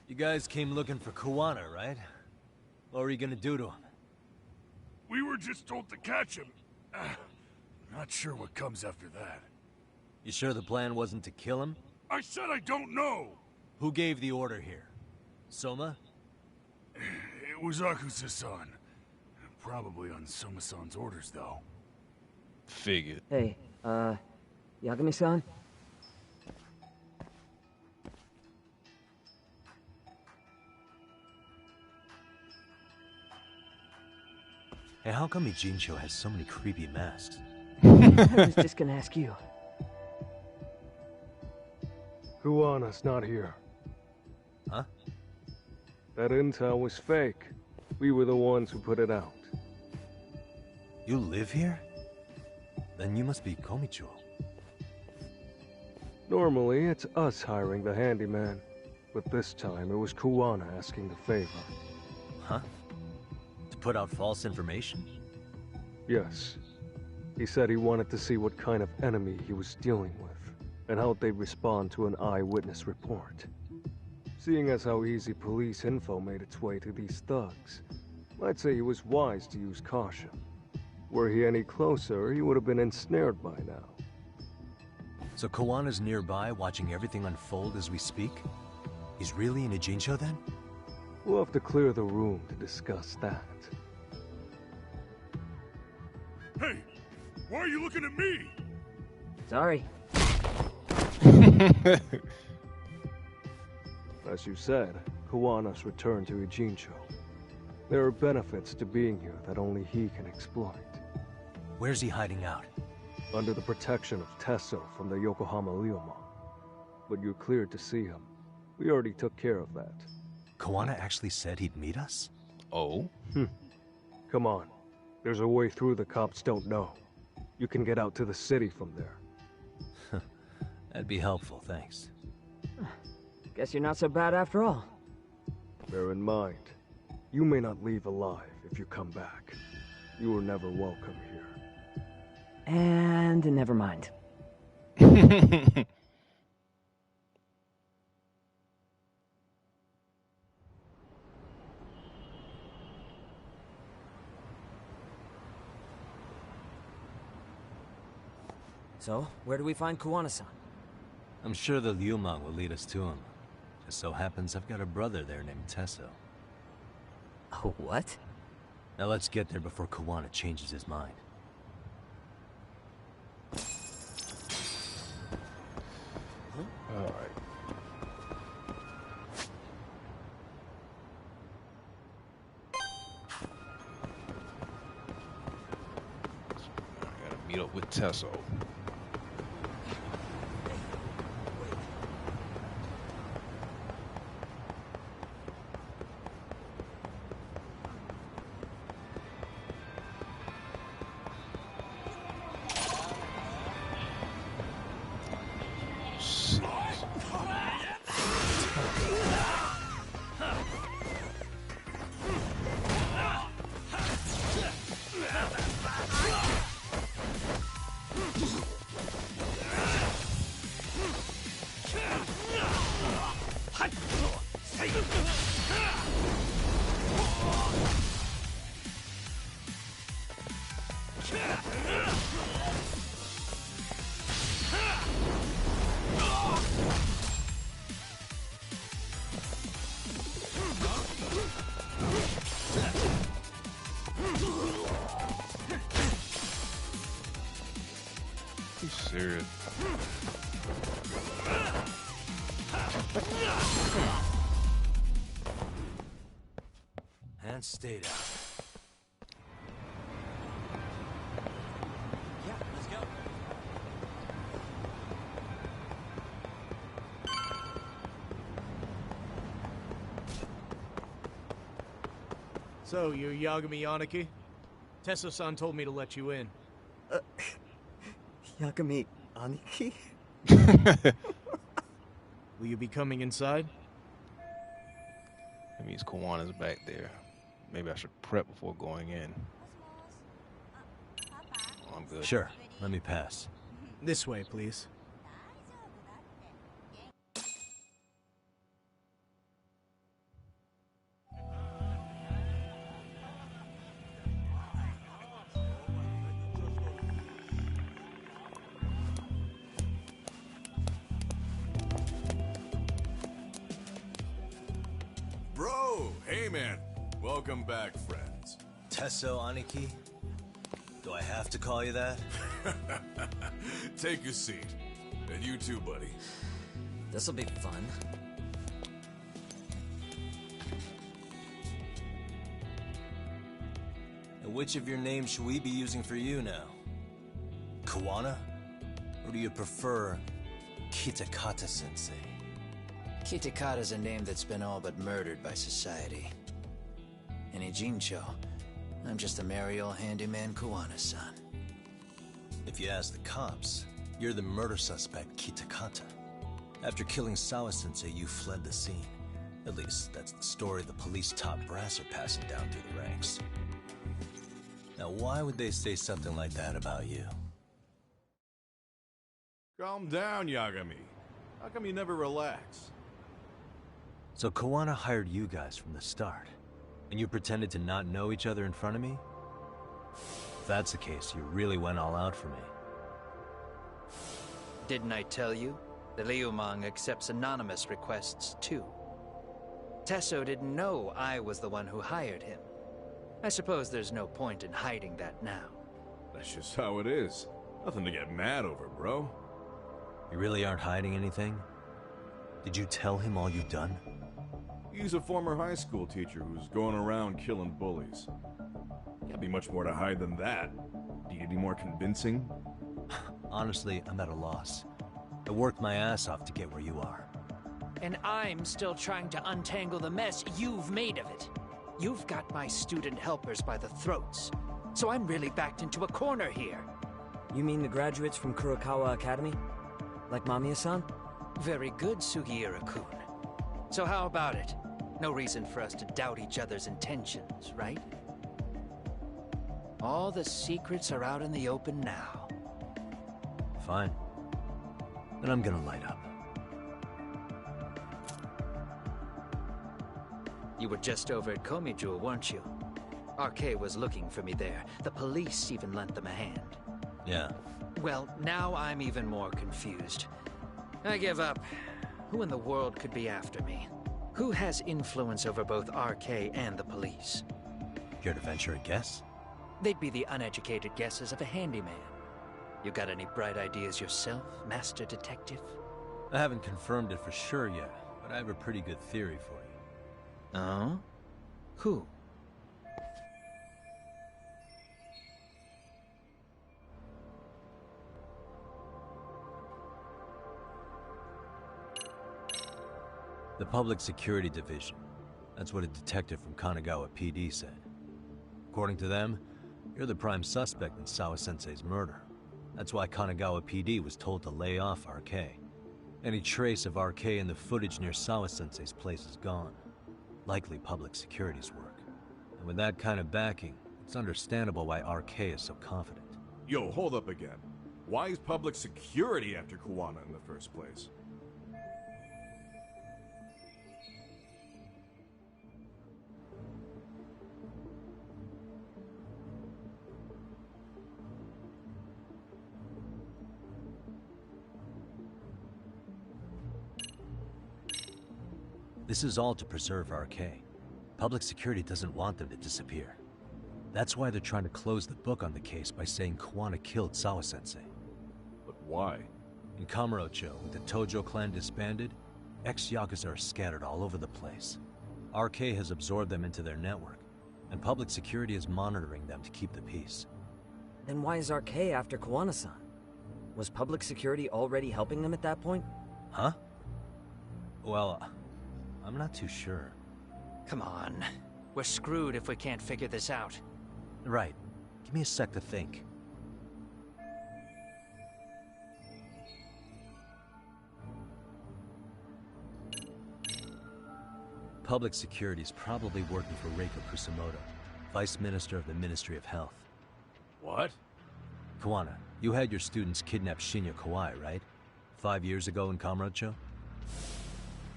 You guys came looking for Kuwana, right? What were you gonna do to him? We were just told to catch him. Not sure what comes after that. You sure the plan wasn't to kill him? I said I don't know! Who gave the order here? Soma? It was Akusa-san. Probably on Soma-san's orders, though. Figured. Hey, Yagami-san? Hey, how come Ijincho has so many creepy masks? I was just gonna ask you. Kuwana's not here. Huh? That intel was fake. We were the ones who put it out. You live here? Then you must be Komicho. Normally, it's us hiring the handyman. But this time, it was Kuwana asking the favor. Huh? To put out false information? Yes. He said he wanted to see what kind of enemy he was dealing with, and how they'd respond to an eyewitness report. Seeing as how easy police info made its way to these thugs, I'd say he was wise to use caution. Were he any closer, he would have been ensnared by now. So Kuwana's nearby, watching everything unfold as we speak? He's really in Ijincho then? We'll have to clear the room to discuss that. Hey! Why are you looking at me? Sorry. As you said, Kuwana's returned to Ijincho. There are benefits to being here that only he can exploit. Where's he hiding out? Under the protection of Tesso from the Yokohama Ryomon. But you're cleared to see him. We already took care of that. Kuwana actually said he'd meet us? Oh? Come on. There's a way through the cops don't know. You can get out to the city from there. That'd be helpful, thanks. Guess you're not so bad after all. Bear in mind, you may not leave alive if you come back. You were never welcome here. And never mind. So, where do we find Kuwana-san? I'm sure the Ryomon will lead us to him. Just so happens I've got a brother there named Tesso. Oh, what? Now let's get there before Kuwana changes his mind. Alright. I gotta meet up with Tesso. You serious? And stay down. Yeah, let's go. So, you're Yagami Yaniki? Tesso-san told me to let you in. Yagami Aniki? Will you be coming inside? That means Kawana's back there. Maybe I should prep before going in. Oh, I'm good. Sure, let me pass. This way, please. Bro, hey man. Welcome back, friends. Tesso Aniki? Do I have to call you that? Take a seat. And you too, buddy. This'll be fun. And which of your names should we be using for you now? Kawana? Or do you prefer Kitakata-sensei? Kitakata's a name that's been all but murdered by society. In Ijincho, I'm just a merry old handyman Kawana-san. If you ask the cops, you're the murder suspect Kitakata. After killing Sawa-sensei, you fled the scene. At least, that's the story the police top brass are passing down through the ranks. Now, why would they say something like that about you? Calm down, Yagami. How come you never relax? So Kawana hired you guys from the start, and you pretended to not know each other in front of me? If that's the case, you really went all out for me. Didn't I tell you? The Liumang accepts anonymous requests, too. Tesso didn't know I was the one who hired him. I suppose there's no point in hiding that now. That's just how it is. Nothing to get mad over, bro. You really aren't hiding anything? Did you tell him all you've done? He's a former high school teacher who's going around killing bullies. Can't be much more to hide than that. Do you need any more convincing? Honestly, I'm at a loss. I worked my ass off to get where you are. And I'm still trying to untangle the mess you've made of it. You've got my student helpers by the throats. So I'm really backed into a corner here. You mean the graduates from Kurokawa Academy? Like Mamiya-san? Very good, Sugiura-kun. So how about it? No reason for us to doubt each other's intentions, right? All the secrets are out in the open now. Fine. Then I'm gonna light up. You were just over at Komijou, weren't you? RK was looking for me there. The police even lent them a hand. Yeah. Well, now I'm even more confused. I give up. Who in the world could be after me? Who has influence over both RK and the police? Care to venture a guess? They'd be the uneducated guesses of a handyman. You got any bright ideas yourself, Master Detective? I haven't confirmed it for sure yet, but I have a pretty good theory for you. Oh? Who? The Public Security Division. That's what a detective from Kanagawa PD said. According to them, you're the prime suspect in Sawa-sensei's murder. That's why Kanagawa PD was told to lay off RK. Any trace of RK in the footage near Sawa-sensei's place is gone. Likely public security's work. And with that kind of backing, it's understandable why RK is so confident. Yo, hold up again. Why is public security after Kawana in the first place? This is all to preserve RK. Public security doesn't want them to disappear. That's why they're trying to close the book on the case by saying Kuwana killed Sawa-sensei. But why? In Kamurocho, with the Tojo clan disbanded, ex-Yakuza are scattered all over the place. RK has absorbed them into their network, and public security is monitoring them to keep the peace. Then why is RK after Kuwana-san? Was public security already helping them at that point? Huh? Well, I'm not too sure. Come on. We're screwed if we can't figure this out. Right. Give me a sec to think. Public security is probably working for Reiko Kusumoto, Vice Minister of the Ministry of Health. What? Kuwana, you had your students kidnap Shinya Kawai, right? 5 years ago in Kamurocho?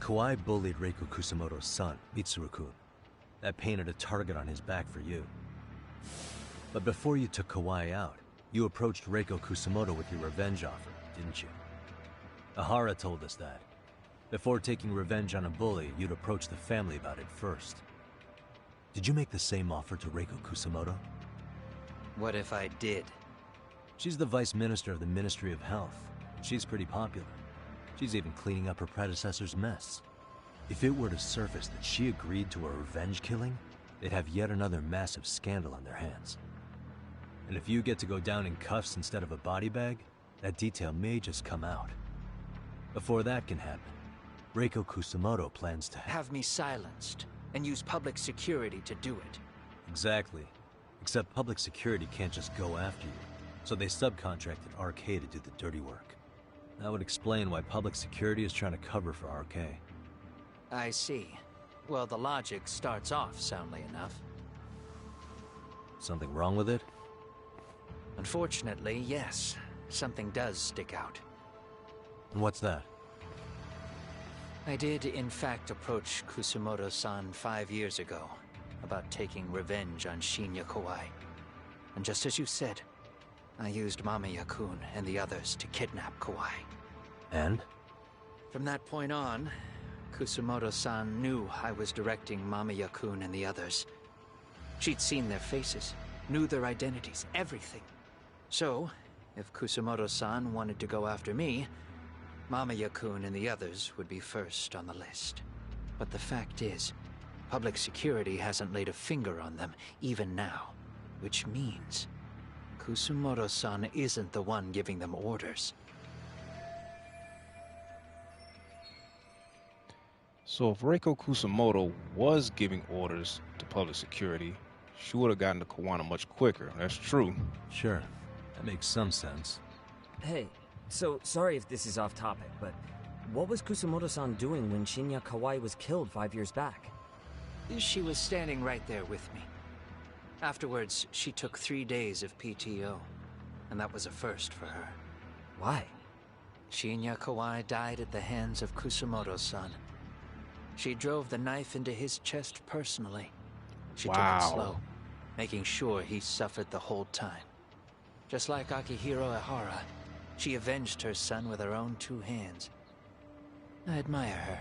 Kawai bullied Reiko Kusumoto's son, Mitsuru-kun. That painted a target on his back for you. But before you took Kawai out, you approached Reiko Kusumoto with your revenge offer, didn't you? Ahara told us that. Before taking revenge on a bully, you'd approach the family about it first. Did you make the same offer to Reiko Kusumoto? What if I did? She's the Vice Minister of the Ministry of Health. She's pretty popular. She's even cleaning up her predecessor's mess. If it were to surface that she agreed to a revenge killing, they'd have yet another massive scandal on their hands. And if you get to go down in cuffs instead of a body bag, that detail may just come out. Before that can happen, Reiko Kusumoto plans to have me silenced and use public security to do it. Exactly. Except public security can't just go after you, so they subcontracted RK to do the dirty work. That would explain why public security is trying to cover for RK. I see. Well, the logic starts off soundly enough. Something wrong with it? Unfortunately, yes. Something does stick out. And what's that? I did, in fact, approach Kusumoto-san 5 years ago about taking revenge on Shinya Kawai. And just as you said, I used Mamiya-kun and the others to kidnap Kawai. And? From that point on, Kusumoto-san knew I was directing Mamiya-kun and the others. She'd seen their faces, knew their identities, everything. So, if Kusumoto-san wanted to go after me, Mamiya-kun and the others would be first on the list. But the fact is, public security hasn't laid a finger on them, even now. Which means, Kusumoto-san isn't the one giving them orders. So if Reiko Kusumoto was giving orders to public security, she would have gotten to Kuwana much quicker. That's true. Sure. That makes some sense. Hey, so sorry if this is off topic, but what was Kusumoto-san doing when Shinya Kawai was killed 5 years back? She was standing right there with me. Afterwards, she took 3 days of PTO, and that was a first for her. Why? Shinya Kawai died at the hands of Kusumoto-san. She drove the knife into his chest personally. She took it slow, making sure he suffered the whole time. Just like Akihiro Ehara, she avenged her son with her own 2 hands. I admire her.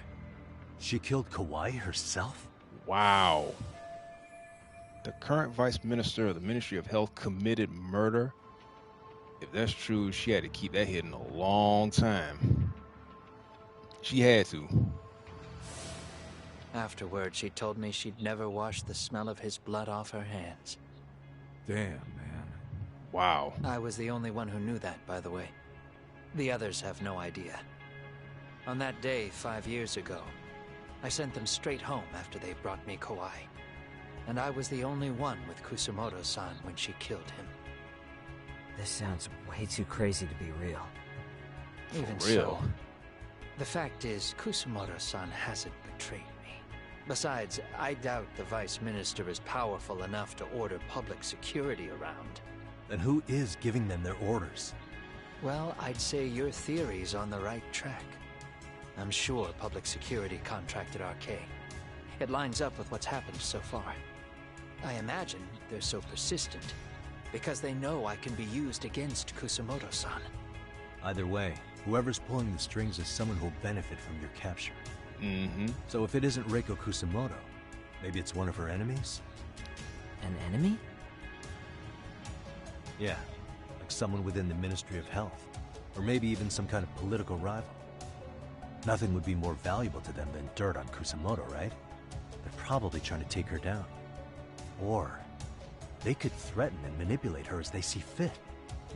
She killed Kawai herself? Wow. The current Vice Minister of the Ministry of Health committed murder? If that's true, she had to keep that hidden a long time. She had to. Afterward, she told me she'd never wash the smell of his blood off her hands. Damn, man. Wow. I was the only one who knew that, by the way. The others have no idea. On that day, 5 years ago, I sent them straight home after they brought me Kawai. And I was the only one with Kusumoto-san when she killed him. This sounds way too crazy to be real. Even so, the fact is, Kusumoto-san hasn't betrayed me. Besides, I doubt the Vice Minister is powerful enough to order public security around. Then who is giving them their orders? Well, I'd say your theory's on the right track. I'm sure public security contracted RK. It lines up with what's happened so far. I imagine they're so persistent because they know I can be used against Kusumoto-san. Either way, whoever's pulling the strings is someone who'll benefit from your capture. Mm-hmm. So if it isn't Reiko Kusamoto, maybe it's one of her enemies? An enemy? Yeah, like someone within the Ministry of Health. Or maybe even some kind of political rival. Nothing would be more valuable to them than dirt on Kusamoto, right? They're probably trying to take her down. Or they could threaten and manipulate her as they see fit.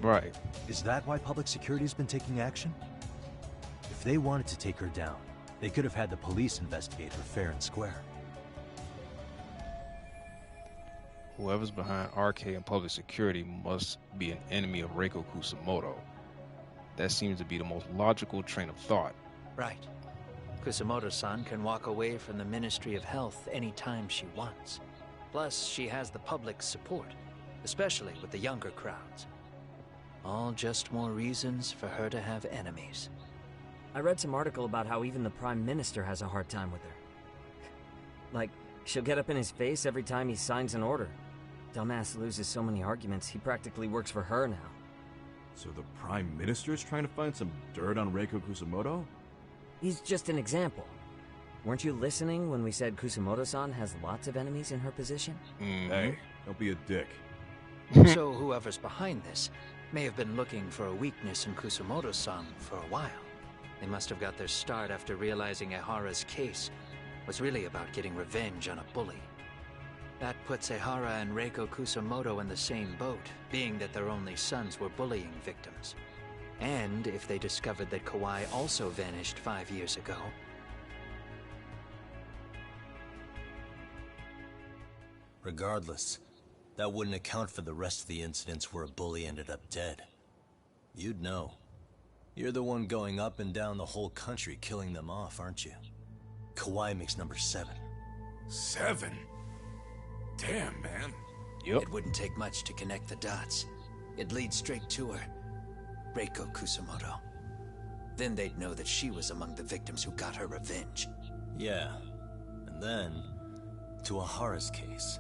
Right. Is that why public security has been taking action? If they wanted to take her down, they could have had the police investigate her fair and square. Whoever's behind RK and public security must be an enemy of Reiko Kusamoto. That seems to be the most logical train of thought. Right. Kusamoto-san can walk away from the Ministry of Health anytime she wants. Plus, she has the public's support, especially with the younger crowds. All just more reasons for her to have enemies. I read some article about how even the Prime Minister has a hard time with her. Like, she'll get up in his face every time he signs an order. Dumbass loses so many arguments, he practically works for her now. So the Prime Minister's trying to find some dirt on Reiko Kusamoto? He's just an example. Weren't you listening when we said Kusamoto-san has lots of enemies in her position? Hey, don't be a dick. So whoever's behind this may have been looking for a weakness in Kusamoto-san for a while. They must have got their start after realizing Ehara's case was really about getting revenge on a bully. That puts Ehara and Reiko Kusamoto in the same boat, being that their only sons were bullying victims. And if they discovered that Kawai also vanished 5 years ago... Regardless, that wouldn't account for the rest of the incidents where a bully ended up dead. You'd know. You're the one going up and down the whole country killing them off, aren't you? Kawai makes number 7. 7? Damn, man. It wouldn't take much to connect the dots. It'd lead straight to her. Reiko Kusamoto. Then they'd know that she was among the victims who got her revenge. Yeah. And then, to Ehara's case.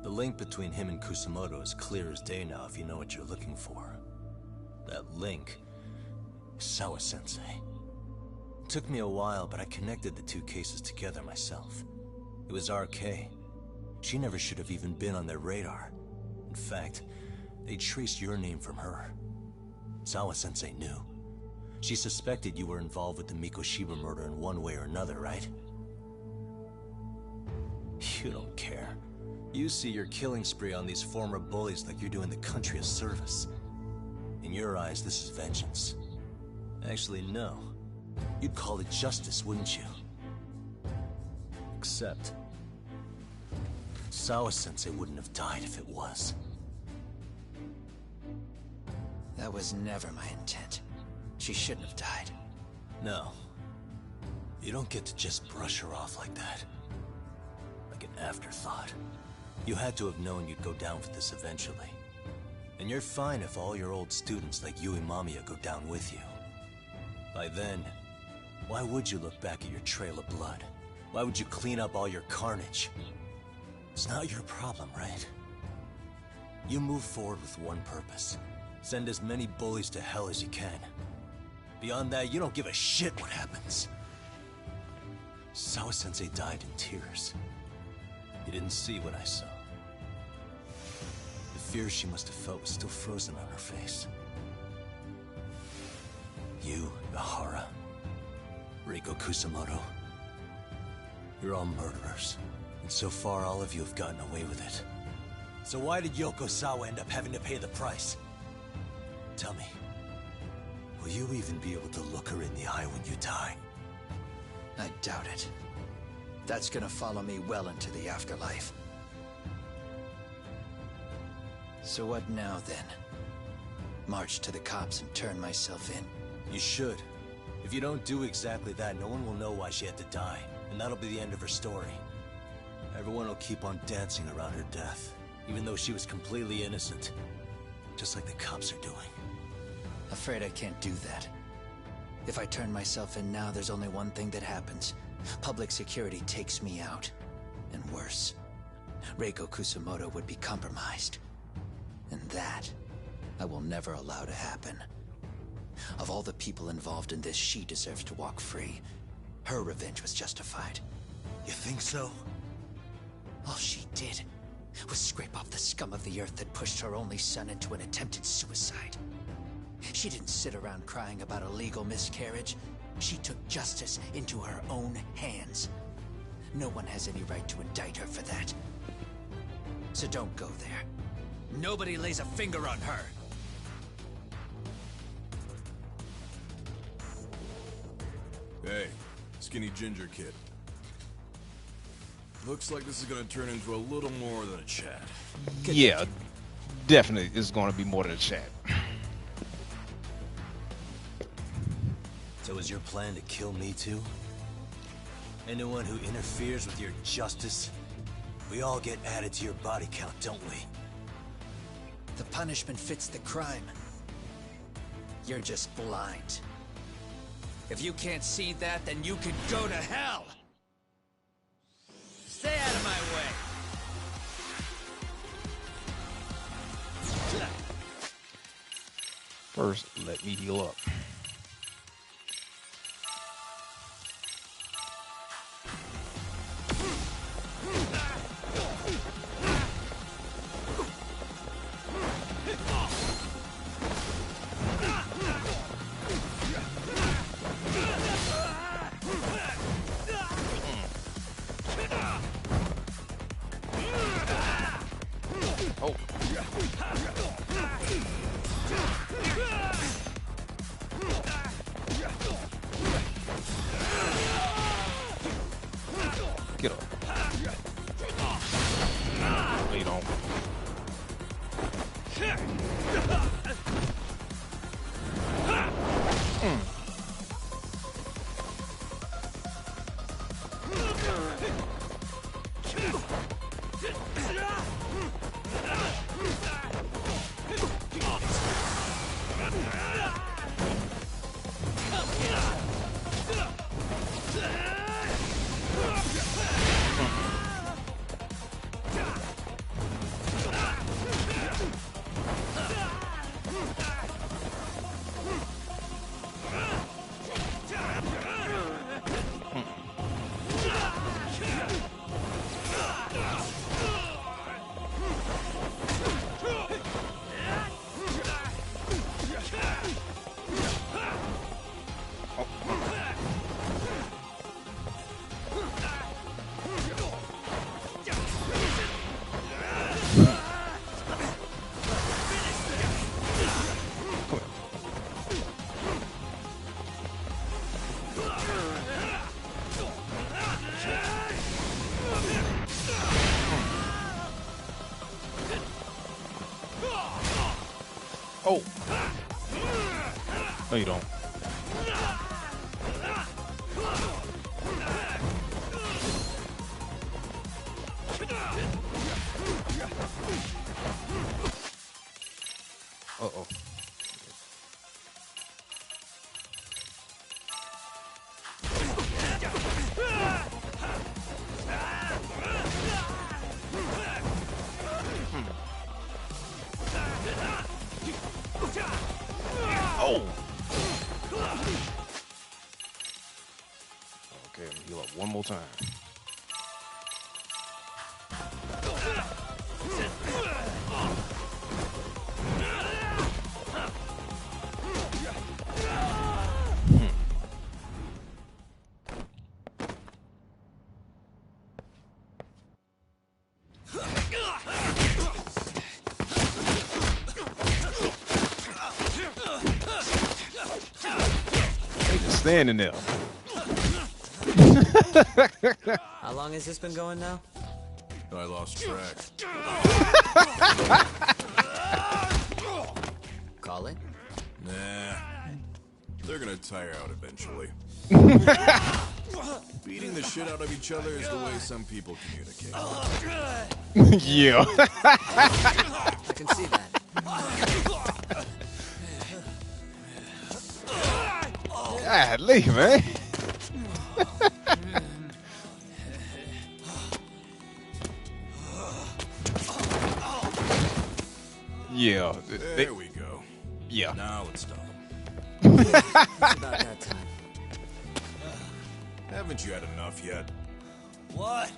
The link between him and Kusamoto is clear as day now if you know what you're looking for. That link is Sawa-sensei. It took me a while, but I connected the two cases together myself. It was RK. She never should have even been on their radar. In fact, they traced your name from her. Sawa-sensei knew. She suspected you were involved with the Mikoshiba murder in one way or another, right? You don't care. You see your killing spree on these former bullies like you're doing the country a service. In your eyes, this is vengeance. Actually, no. You'd call it justice, wouldn't you? Except... Sawa-sensei wouldn't have died if it was. That was never my intent. She shouldn't have died. No. You don't get to just brush her off like that. Like an afterthought. You had to have known you'd go down for this eventually. And you're fine if all your old students like Yui Mamiya go down with you. By then, why would you look back at your trail of blood? Why would you clean up all your carnage? It's not your problem, right? You move forward with one purpose. Send as many bullies to hell as you can. Beyond that, you don't give a shit what happens. Sawa-sensei died in tears. You didn't see what I saw. The fear she must have felt was still frozen on her face. You, Ehara, Reiko Kusamoto, you're all murderers. And so far, all of you have gotten away with it. So why did Yoko Sawa end up having to pay the price? Tell me, will you even be able to look her in the eye when you die? I doubt it. That's gonna follow me well into the afterlife. So what now, then? March to the cops and turn myself in? You should. If you don't do exactly that, no one will know why she had to die. And that'll be the end of her story. Everyone will keep on dancing around her death, even though she was completely innocent. Just like the cops are doing. Afraid I can't do that. If I turn myself in now, there's only one thing that happens. Public security takes me out. And worse, Reiko Kusamoto would be compromised. And that, I will never allow to happen. Of all the people involved in this, she deserves to walk free. Her revenge was justified. You think so? All she did was scrape off the scum of the earth that pushed her only son into an attempted suicide. She didn't sit around crying about a legal miscarriage. She took justice into her own hands. No one has any right to indict her for that. So don't go there. Nobody lays a finger on her. Hey, skinny ginger kid. Looks like this is gonna turn into a little more than a chat. Yeah, definitely it's gonna be more than a chat. So is your plan to kill me too? Anyone who interferes with your justice? We all get added to your body count, don't we? The punishment fits the crime. You're just blind. If you can't see that, then you can go to hell! Stay out of my way! First, let me heal up. Get up. Wait on. Oh. No, you don't. Uh-oh. Oh. Okay, I'm gonna heal up one more time. Standing there. How long has this been going now? I lost track. Call it? Nah. They're gonna tire out eventually. Beating the shit out of each other is the way some people communicate. Yeah. I can see that. Godly, man. Yeah. There we go. Yeah. Now let's stop. It's about that time. Haven't you had enough yet? What?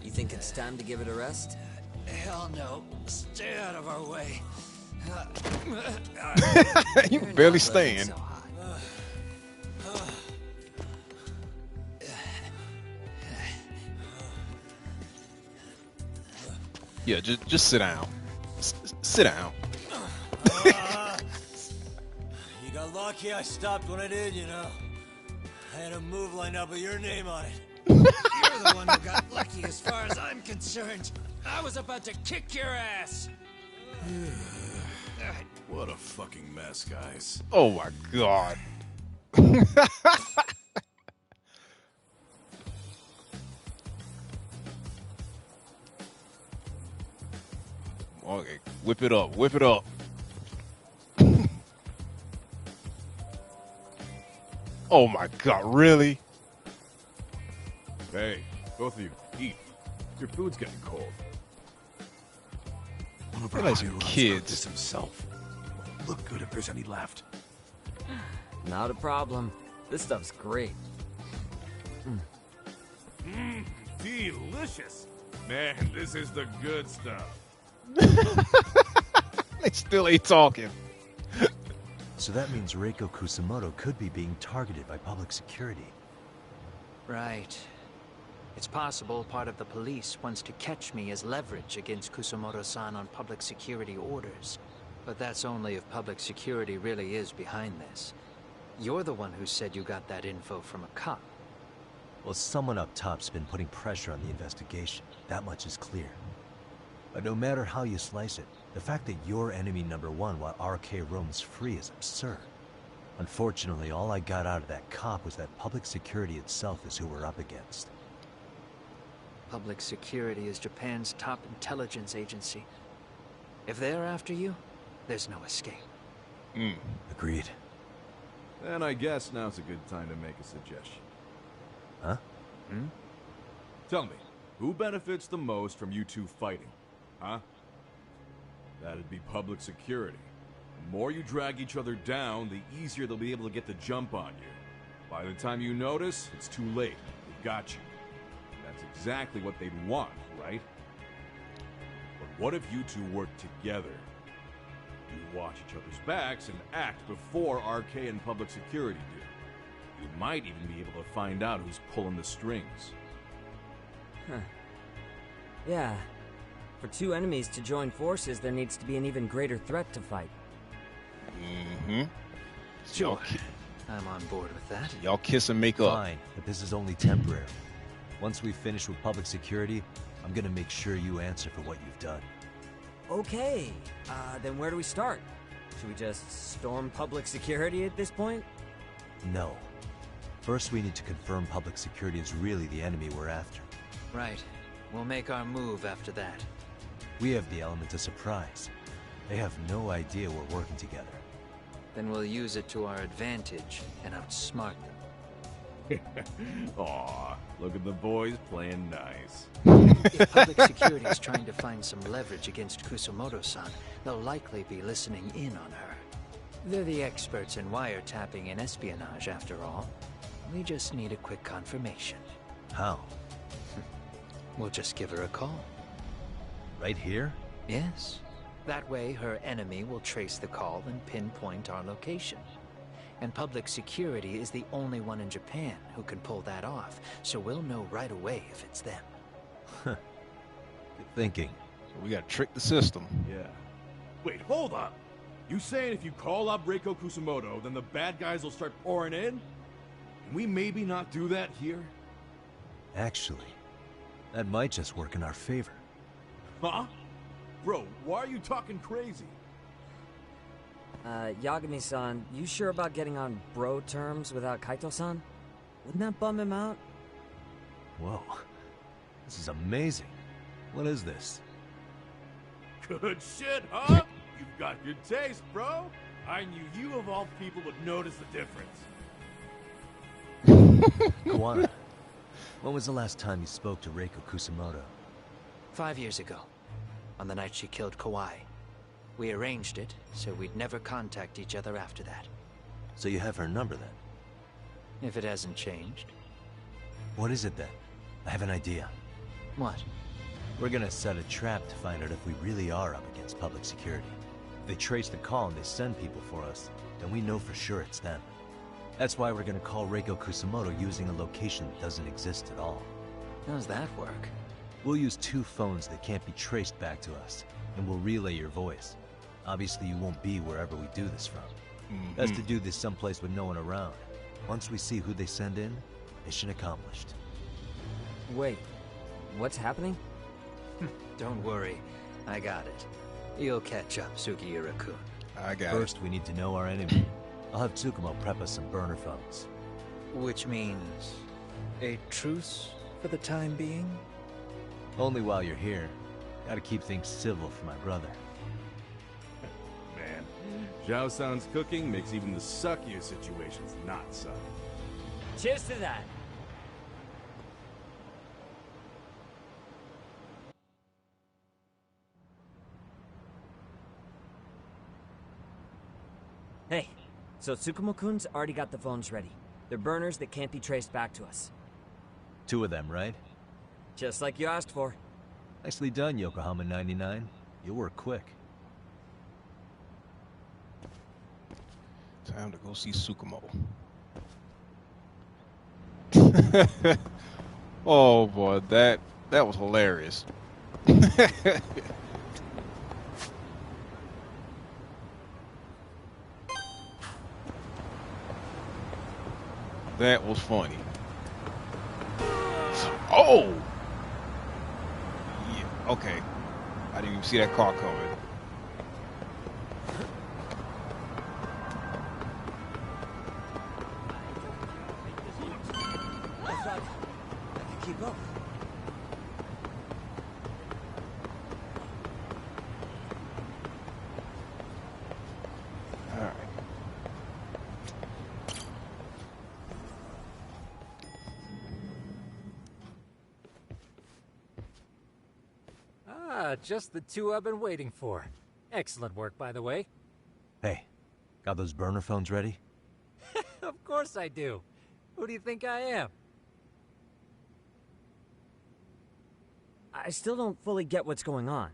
You think it's time to give it a rest? Hell no. Stay out of our way. You can barely stand. Yeah, just sit down. Sit down. You got lucky I stopped when I did, you know. I had a move lined up with your name on it. You're the one who got lucky as far as I'm concerned. I was about to kick your ass. What a fucking mess, guys. Oh my god. Okay, whip it up, whip it up. Oh my god, really? Hey, both of you, eat. Your food's getting cold. One of They're our like some higher ups kids. cooked this himself. Look good if there's any left. Not a problem. This stuff's great. Delicious. Man, this is the good stuff. They still ain't talking. So that means Reiko Kusamoto could be being targeted by public security. Right. It's possible part of the police wants to catch me as leverage against Kusamoto-san on public security orders. But that's only if public security really is behind this. You're the one who said you got that info from a cop. Well, someone up top's been putting pressure on the investigation. That much is clear. But no matter how you slice it, the fact that you're enemy number one while RK roams free is absurd. Unfortunately, all I got out of that cop was that public security itself is who we're up against. Public security is Japan's top intelligence agency. If they're after you, there's no escape. Agreed. And I guess now's a good time to make a suggestion. Huh? Tell me, who benefits the most from you two fighting? Huh? That'd be public security. The more you drag each other down, the easier they'll be able to get the jump on you. By the time you notice, it's too late. They've got you. That's exactly what they'd want, right? But what if you two work together? You watch each other's backs and act before RK and public security do. You might even be able to find out who's pulling the strings. Huh. Yeah. For two enemies to join forces, there needs to be an even greater threat to fight. Sure. I'm on board with that. Y'all kiss and make up. Fine, but this is only temporary. Once we finish with public security, I'm gonna make sure you answer for what you've done. Okay, then where do we start? Should we just storm public security at this point? No. First, we need to confirm public security is really the enemy we're after. Right. We'll make our move after that. We have the element of surprise. They have no idea we're working together. Then we'll use it to our advantage and outsmart them. Aw, look at the boys playing nice. If public security is trying to find some leverage against Kusamoto-san, they'll likely be listening in on her. They're the experts in wiretapping and espionage, after all. We just need a quick confirmation. How? We'll just give her a call. Right here? Yes. That way, her enemy will trace the call and pinpoint our location. And public security is the only one in Japan who can pull that off, so we'll know right away if it's them. Good thinking. We gotta trick the system. Yeah. Wait, hold up. You saying if you call up Reiko Kusamoto, then the bad guys will start pouring in? Can we maybe not do that here? Actually, that might just work in our favor. Huh? Bro, why are you talking crazy? Yagami-san, you sure about getting on bro terms without Kaito-san? Wouldn't that bum him out? Whoa. This is amazing. What is this? Good shit, huh? You've got good taste, bro. I knew you of all people would notice the difference. Kuwana, when was the last time you spoke to Reiko Kusamoto? 5 years ago, on the night she killed Kawai. We arranged it, so we'd never contact each other after that. So you have her number then? If it hasn't changed. What is it then? I have an idea. What? We're gonna set a trap to find out if we really are up against public security. If they trace the call and they send people for us, then we know for sure it's them. That's why we're gonna call Reiko Kusamoto using a location that doesn't exist at all. How's that work? We'll use 2 phones that can't be traced back to us, and we'll relay your voice. Obviously, you won't be wherever we do this from. Best to do this someplace with no one around. Once we see who they send in, mission accomplished. Wait, what's happening? Don't worry, I got it. You'll catch up, Sugiura-kun. I got First, we need to know our enemy. I'll have Tsukumo prep us some burner phones. Which means a truce for the time being? Only while you're here. Gotta keep things civil for my brother. Man, Zhao-san's cooking makes even the suckiest situations not suck. Cheers to that. Hey, so Tsukumo-kun's already got the phones ready. They're burners that can't be traced back to us. 2 of them, right? Just like you asked for. Nicely done, Yokohama 99. You work quick. Time to go see Tsukumo. Oh boy, that was hilarious. That was funny. Oh! Yeah, okay. I didn't even see that car coming. Keep up. Alright. Just the 2 I've been waiting for. Excellent work, by the way. Hey, got those burner phones ready? Of course I do. Who do you think I am? I still don't fully get what's going on.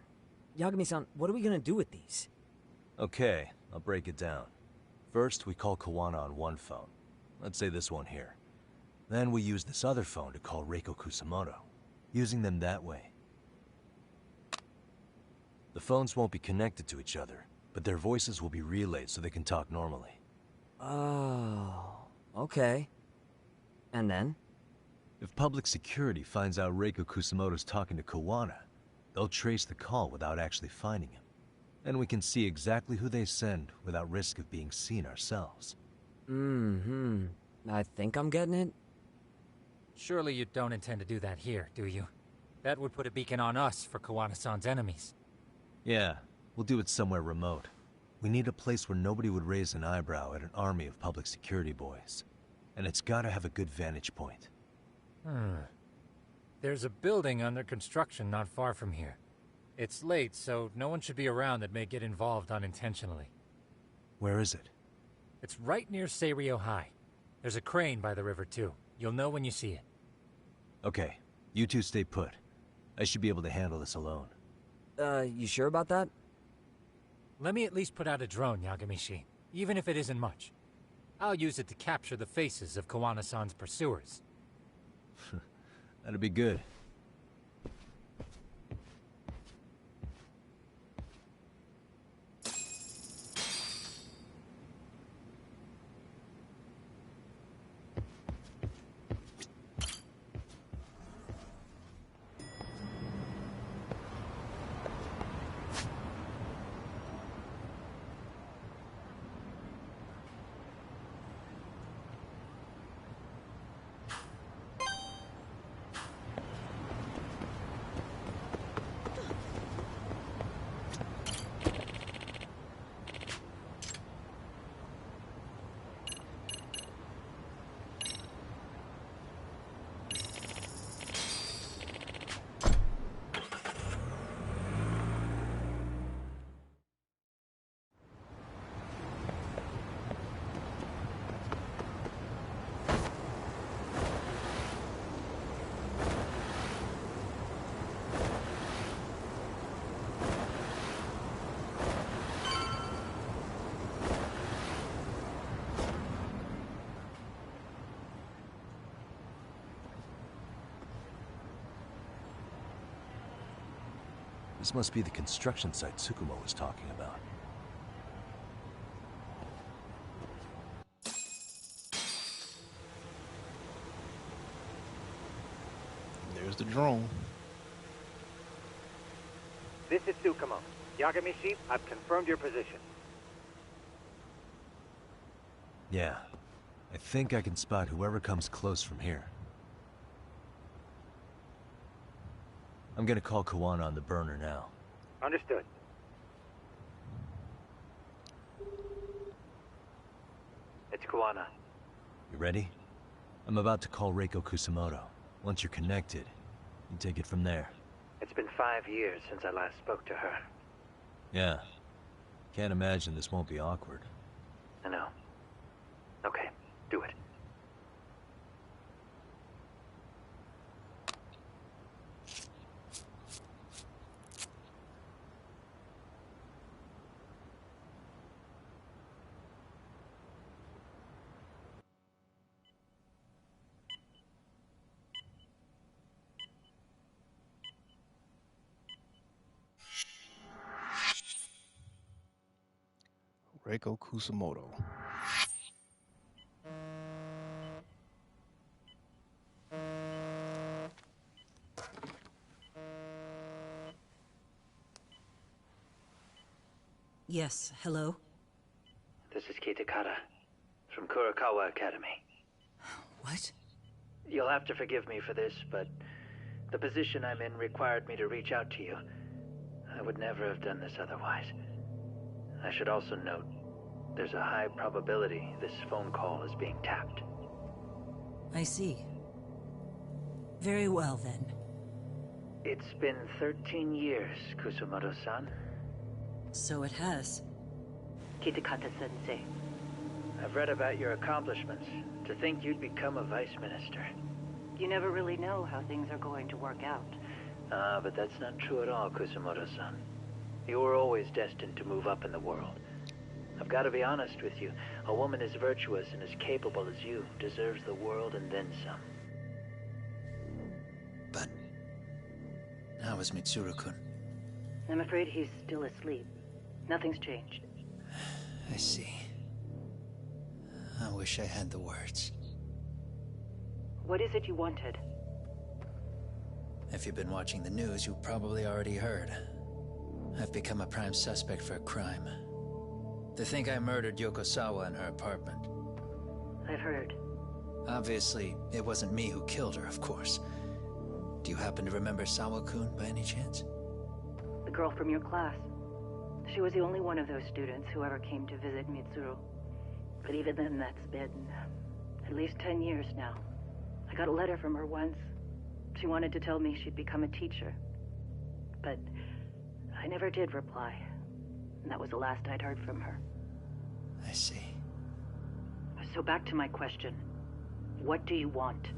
Yagami-san, what are we gonna do with these? Okay, I'll break it down. First, we call Kawana on one phone. Let's say this one here. Then we use this other phone to call Reiko Kusamoto, using them that way. The phones won't be connected to each other, but their voices will be relayed so they can talk normally. Oh, okay. And then? If public security finds out Reiko Kusamoto's talking to Kawana, they'll trace the call without actually finding him. And we can see exactly who they send without risk of being seen ourselves. I think I'm getting it. Surely you don't intend to do that here, do you? That would put a beacon on us for Kawana-san's enemies. Yeah, we'll do it somewhere remote. We need a place where nobody would raise an eyebrow at an army of public security boys. And it's gotta have a good vantage point. There's a building under construction not far from here. It's late, so no one should be around that may get involved unintentionally. Where is it? It's right near Seirio High. There's a crane by the river, too. You'll know when you see it. Okay, you 2 stay put. I should be able to handle this alone. You sure about that? Let me at least put out a drone, Yagami-shi, even if it isn't much. I'll use it to capture the faces of Kawana-san's pursuers. That'd be good. This must be the construction site Tsukumo was talking about. There's the drone. This is Tsukumo. Yagami-shi, I've confirmed your position. Yeah. I think I can spot whoever comes close from here. I'm gonna call Kuwana on the burner now. Understood. It's Kuwana. You ready? I'm about to call Reiko Kusamoto. Once you're connected, you take it from there. It's been 5 years since I last spoke to her. Yeah. Can't imagine this won't be awkward. I know. Okay, do it. Reiko Kusamoto. Yes, hello? This is Kitakata, from Kurakawa Academy. What? You'll have to forgive me for this, but the position I'm in required me to reach out to you. I would never have done this otherwise. I should also note, there's a high probability this phone call is being tapped. I see. Very well, then. It's been 13 years, Kusumoto-san. So it has. Kitakata-sensei. I've read about your accomplishments. To think you'd become a vice minister. You never really know how things are going to work out. But that's not true at all, Kusumoto-san. You were always destined to move up in the world. I've got to be honest with you. A woman as virtuous and as capable as you deserves the world and then some. But how is Mitsuru-kun? I'm afraid he's still asleep. Nothing's changed. I see. I wish I had the words. What is it you wanted? If you've been watching the news, you probably already heard. I've become a prime suspect for a crime. They think I murdered Yokosawa in her apartment. I've heard. Obviously, it wasn't me who killed her, of course. Do you happen to remember Sawa-kun by any chance? The girl from your class. She was the only one of those students who ever came to visit Mitsuru. But even then, that's been at least 10 years now. I got a letter from her once. She wanted to tell me she'd become a teacher. But I never did reply. And that was the last I'd heard from her. I see. So back to my question. What do you want?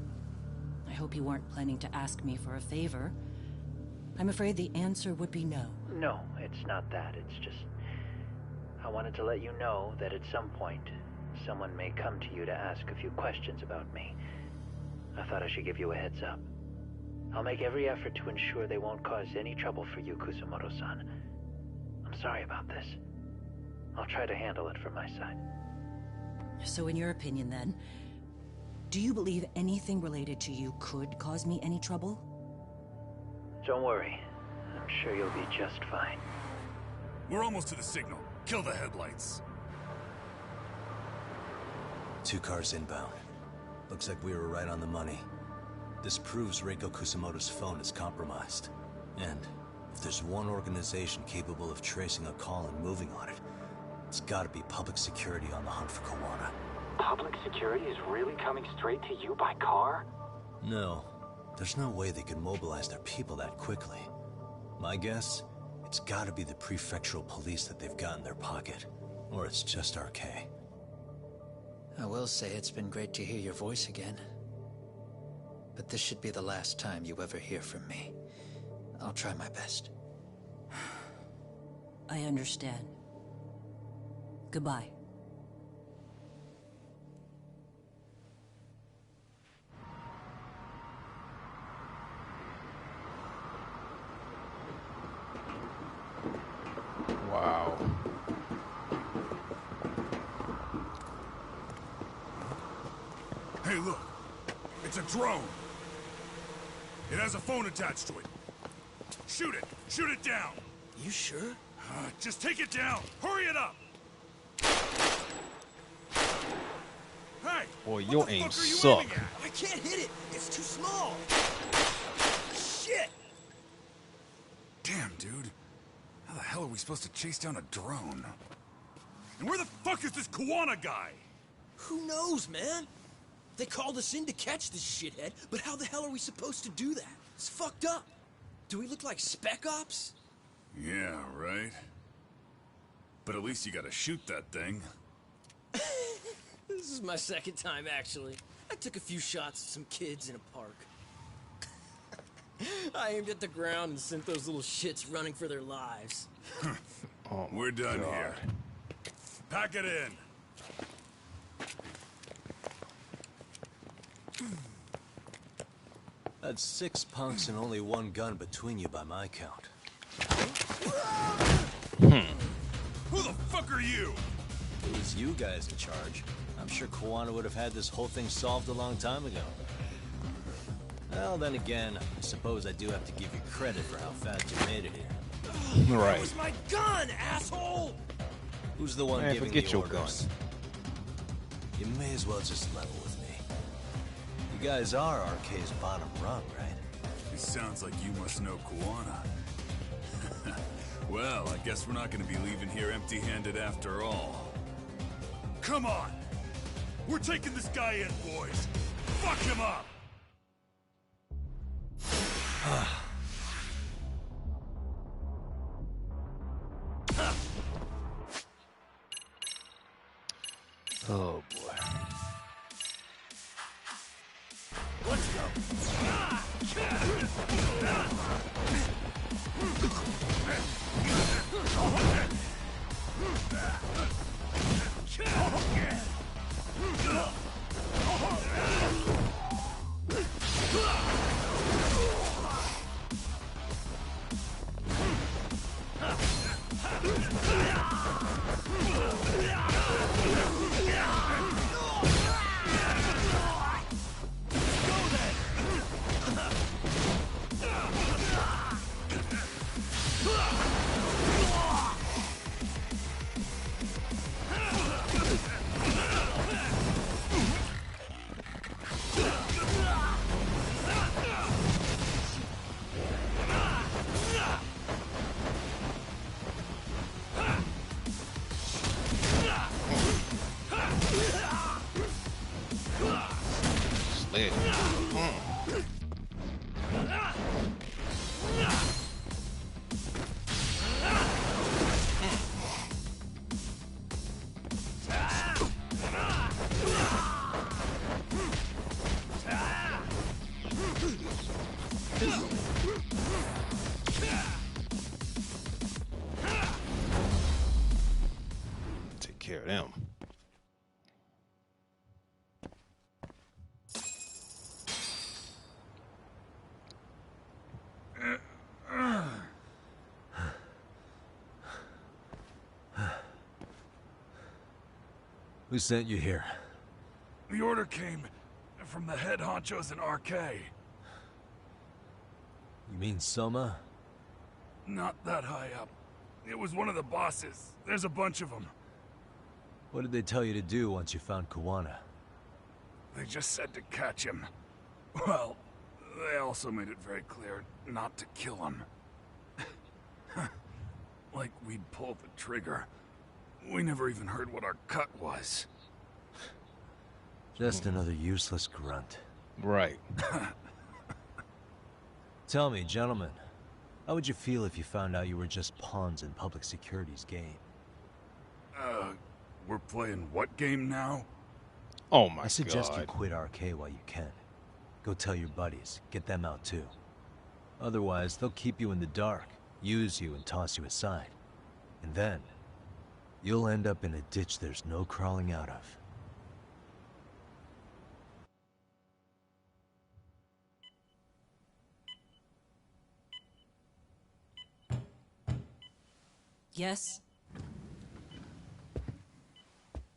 I hope you weren't planning to ask me for a favor. I'm afraid the answer would be no. No, it's not that. It's just... I wanted to let you know that at some point, someone may come to you to ask a few questions about me. I thought I should give you a heads up. I'll make every effort to ensure they won't cause any trouble for you, Kusumoto-san. I'm sorry about this. I'll try to handle it from my side. So in your opinion, then, do you believe anything related to you could cause me any trouble? Don't worry. I'm sure you'll be just fine. We're almost to the signal. Kill the headlights. 2 cars inbound. Looks like we were right on the money. This proves Reiko Kusamoto's phone is compromised. And if there's one organization capable of tracing a call and moving on it, it's gotta be public security on the hunt for Kuwana. Public security is really coming straight to you by car? No. There's no way they could mobilize their people that quickly. My guess, it's gotta be the prefectural police that they've got in their pocket. Or it's just RK. I will say it's been great to hear your voice again. But this should be the last time you ever hear from me. I'll try my best. I understand. Goodbye. Hey, look. It's a drone. It has a phone attached to it. Shoot it! Shoot it down! You sure? Just take it down! Hurry it up! Hey! Boy, your aim What the fuck are you suck. aiming at? I can't hit it! It's too small! Shit! Damn, dude. How the hell are we supposed to chase down a drone? And where the fuck is this Kuwana guy? Who knows, man? They called us in to catch this shithead, but how the hell are we supposed to do that? It's fucked up. Do we look like Spec Ops? Yeah, right. But at least you gotta shoot that thing. This is my second time, actually. I took a few shots at some kids in a park. I aimed at the ground and sent those little shits running for their lives. Oh, we're done God. here. Pack it in. That's 6 punks and only 1 gun between you by my count. Who the fuck are you? It was you guys in charge. I'm sure Kuwana would have had this whole thing solved a long time ago. Well, then again, I suppose I do have to give you credit for how fast you made it here. Right. That was my gun, asshole! Who's the one Man, giving forget the your orders? You may as well just level with me. You guys are RK's bottom rung, right? It sounds like you must know Kuwana. Well, I guess we're not gonna be leaving here empty-handed after all. Come on! We're taking this guy in, boys! Fuck him up! Oh boy. Let's go. Slid. Take care of them. Who sent you here? The order came from the head honchos in RK. You mean Soma? Not that high up. It was one of the bosses. There's a bunch of them. What did they tell you to do once you found Kuwana? They just said to catch him. Well, they also made it very clear not to kill him. Like we'd pull the trigger. We never even heard what our cut was. Just another useless grunt. Right. Tell me, gentlemen, how would you feel if you found out you were just pawns in public security's game? We're playing what game now? Oh my God. I suggest you quit RK while you can. Go tell your buddies, get them out too. Otherwise, they'll keep you in the dark, use you and toss you aside. And then, you'll end up in a ditch there's no crawling out of. Yes?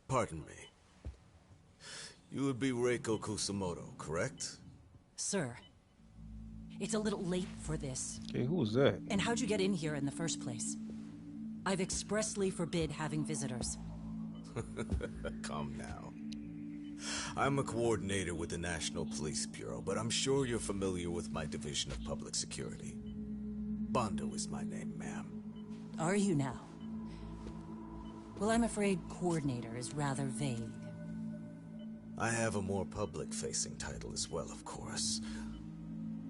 Pardon me. You would be Reiko Kusamoto, correct? Sir, it's a little late for this. Okay, who was that? And how'd you get in here in the first place? I've expressly forbid having visitors. Come now. I'm a coordinator with the National Police Bureau, but I'm sure you're familiar with my Division of Public Security. Bondo is my name, ma'am. Are you now? Well, I'm afraid coordinator is rather vague. I have a more public-facing title as well, of course.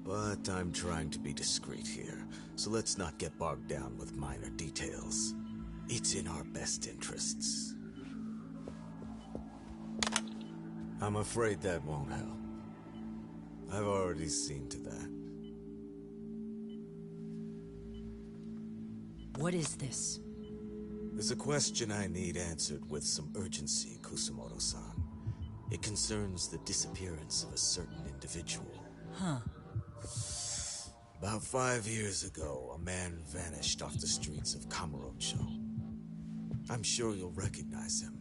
But I'm trying to be discreet here, so let's not get bogged down with minor details. It's in our best interests. I'm afraid that won't help. I've already seen to that. What is this? There's a question I need answered with some urgency, Kusamoto-san. It concerns the disappearance of a certain individual. Huh. About 5 years ago, a man vanished off the streets of Kamurocho. I'm sure you'll recognize him.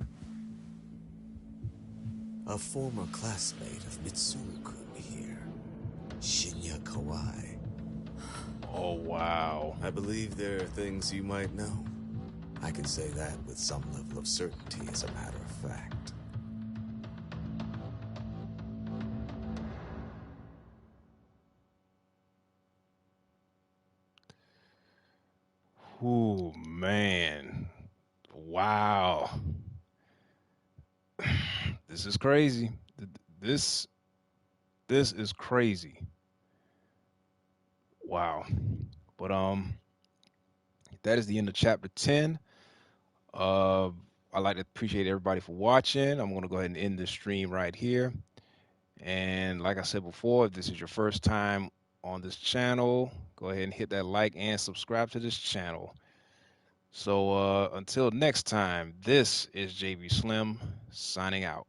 A former classmate of Mitsuru-kun here, Shinya Kawai. Oh, wow. I believe there are things you might know. I can say that with some level of certainty, as a matter of fact. Oh, man. Wow. This is crazy. This is crazy. Wow. But that is the end of chapter 10. I'd like to appreciate everybody for watching. I'm going to go ahead and end this stream right here. And like I said before, if this is your first time on this channel, go ahead and hit that like and subscribe to this channel. So until next time, this is JB Slim signing out.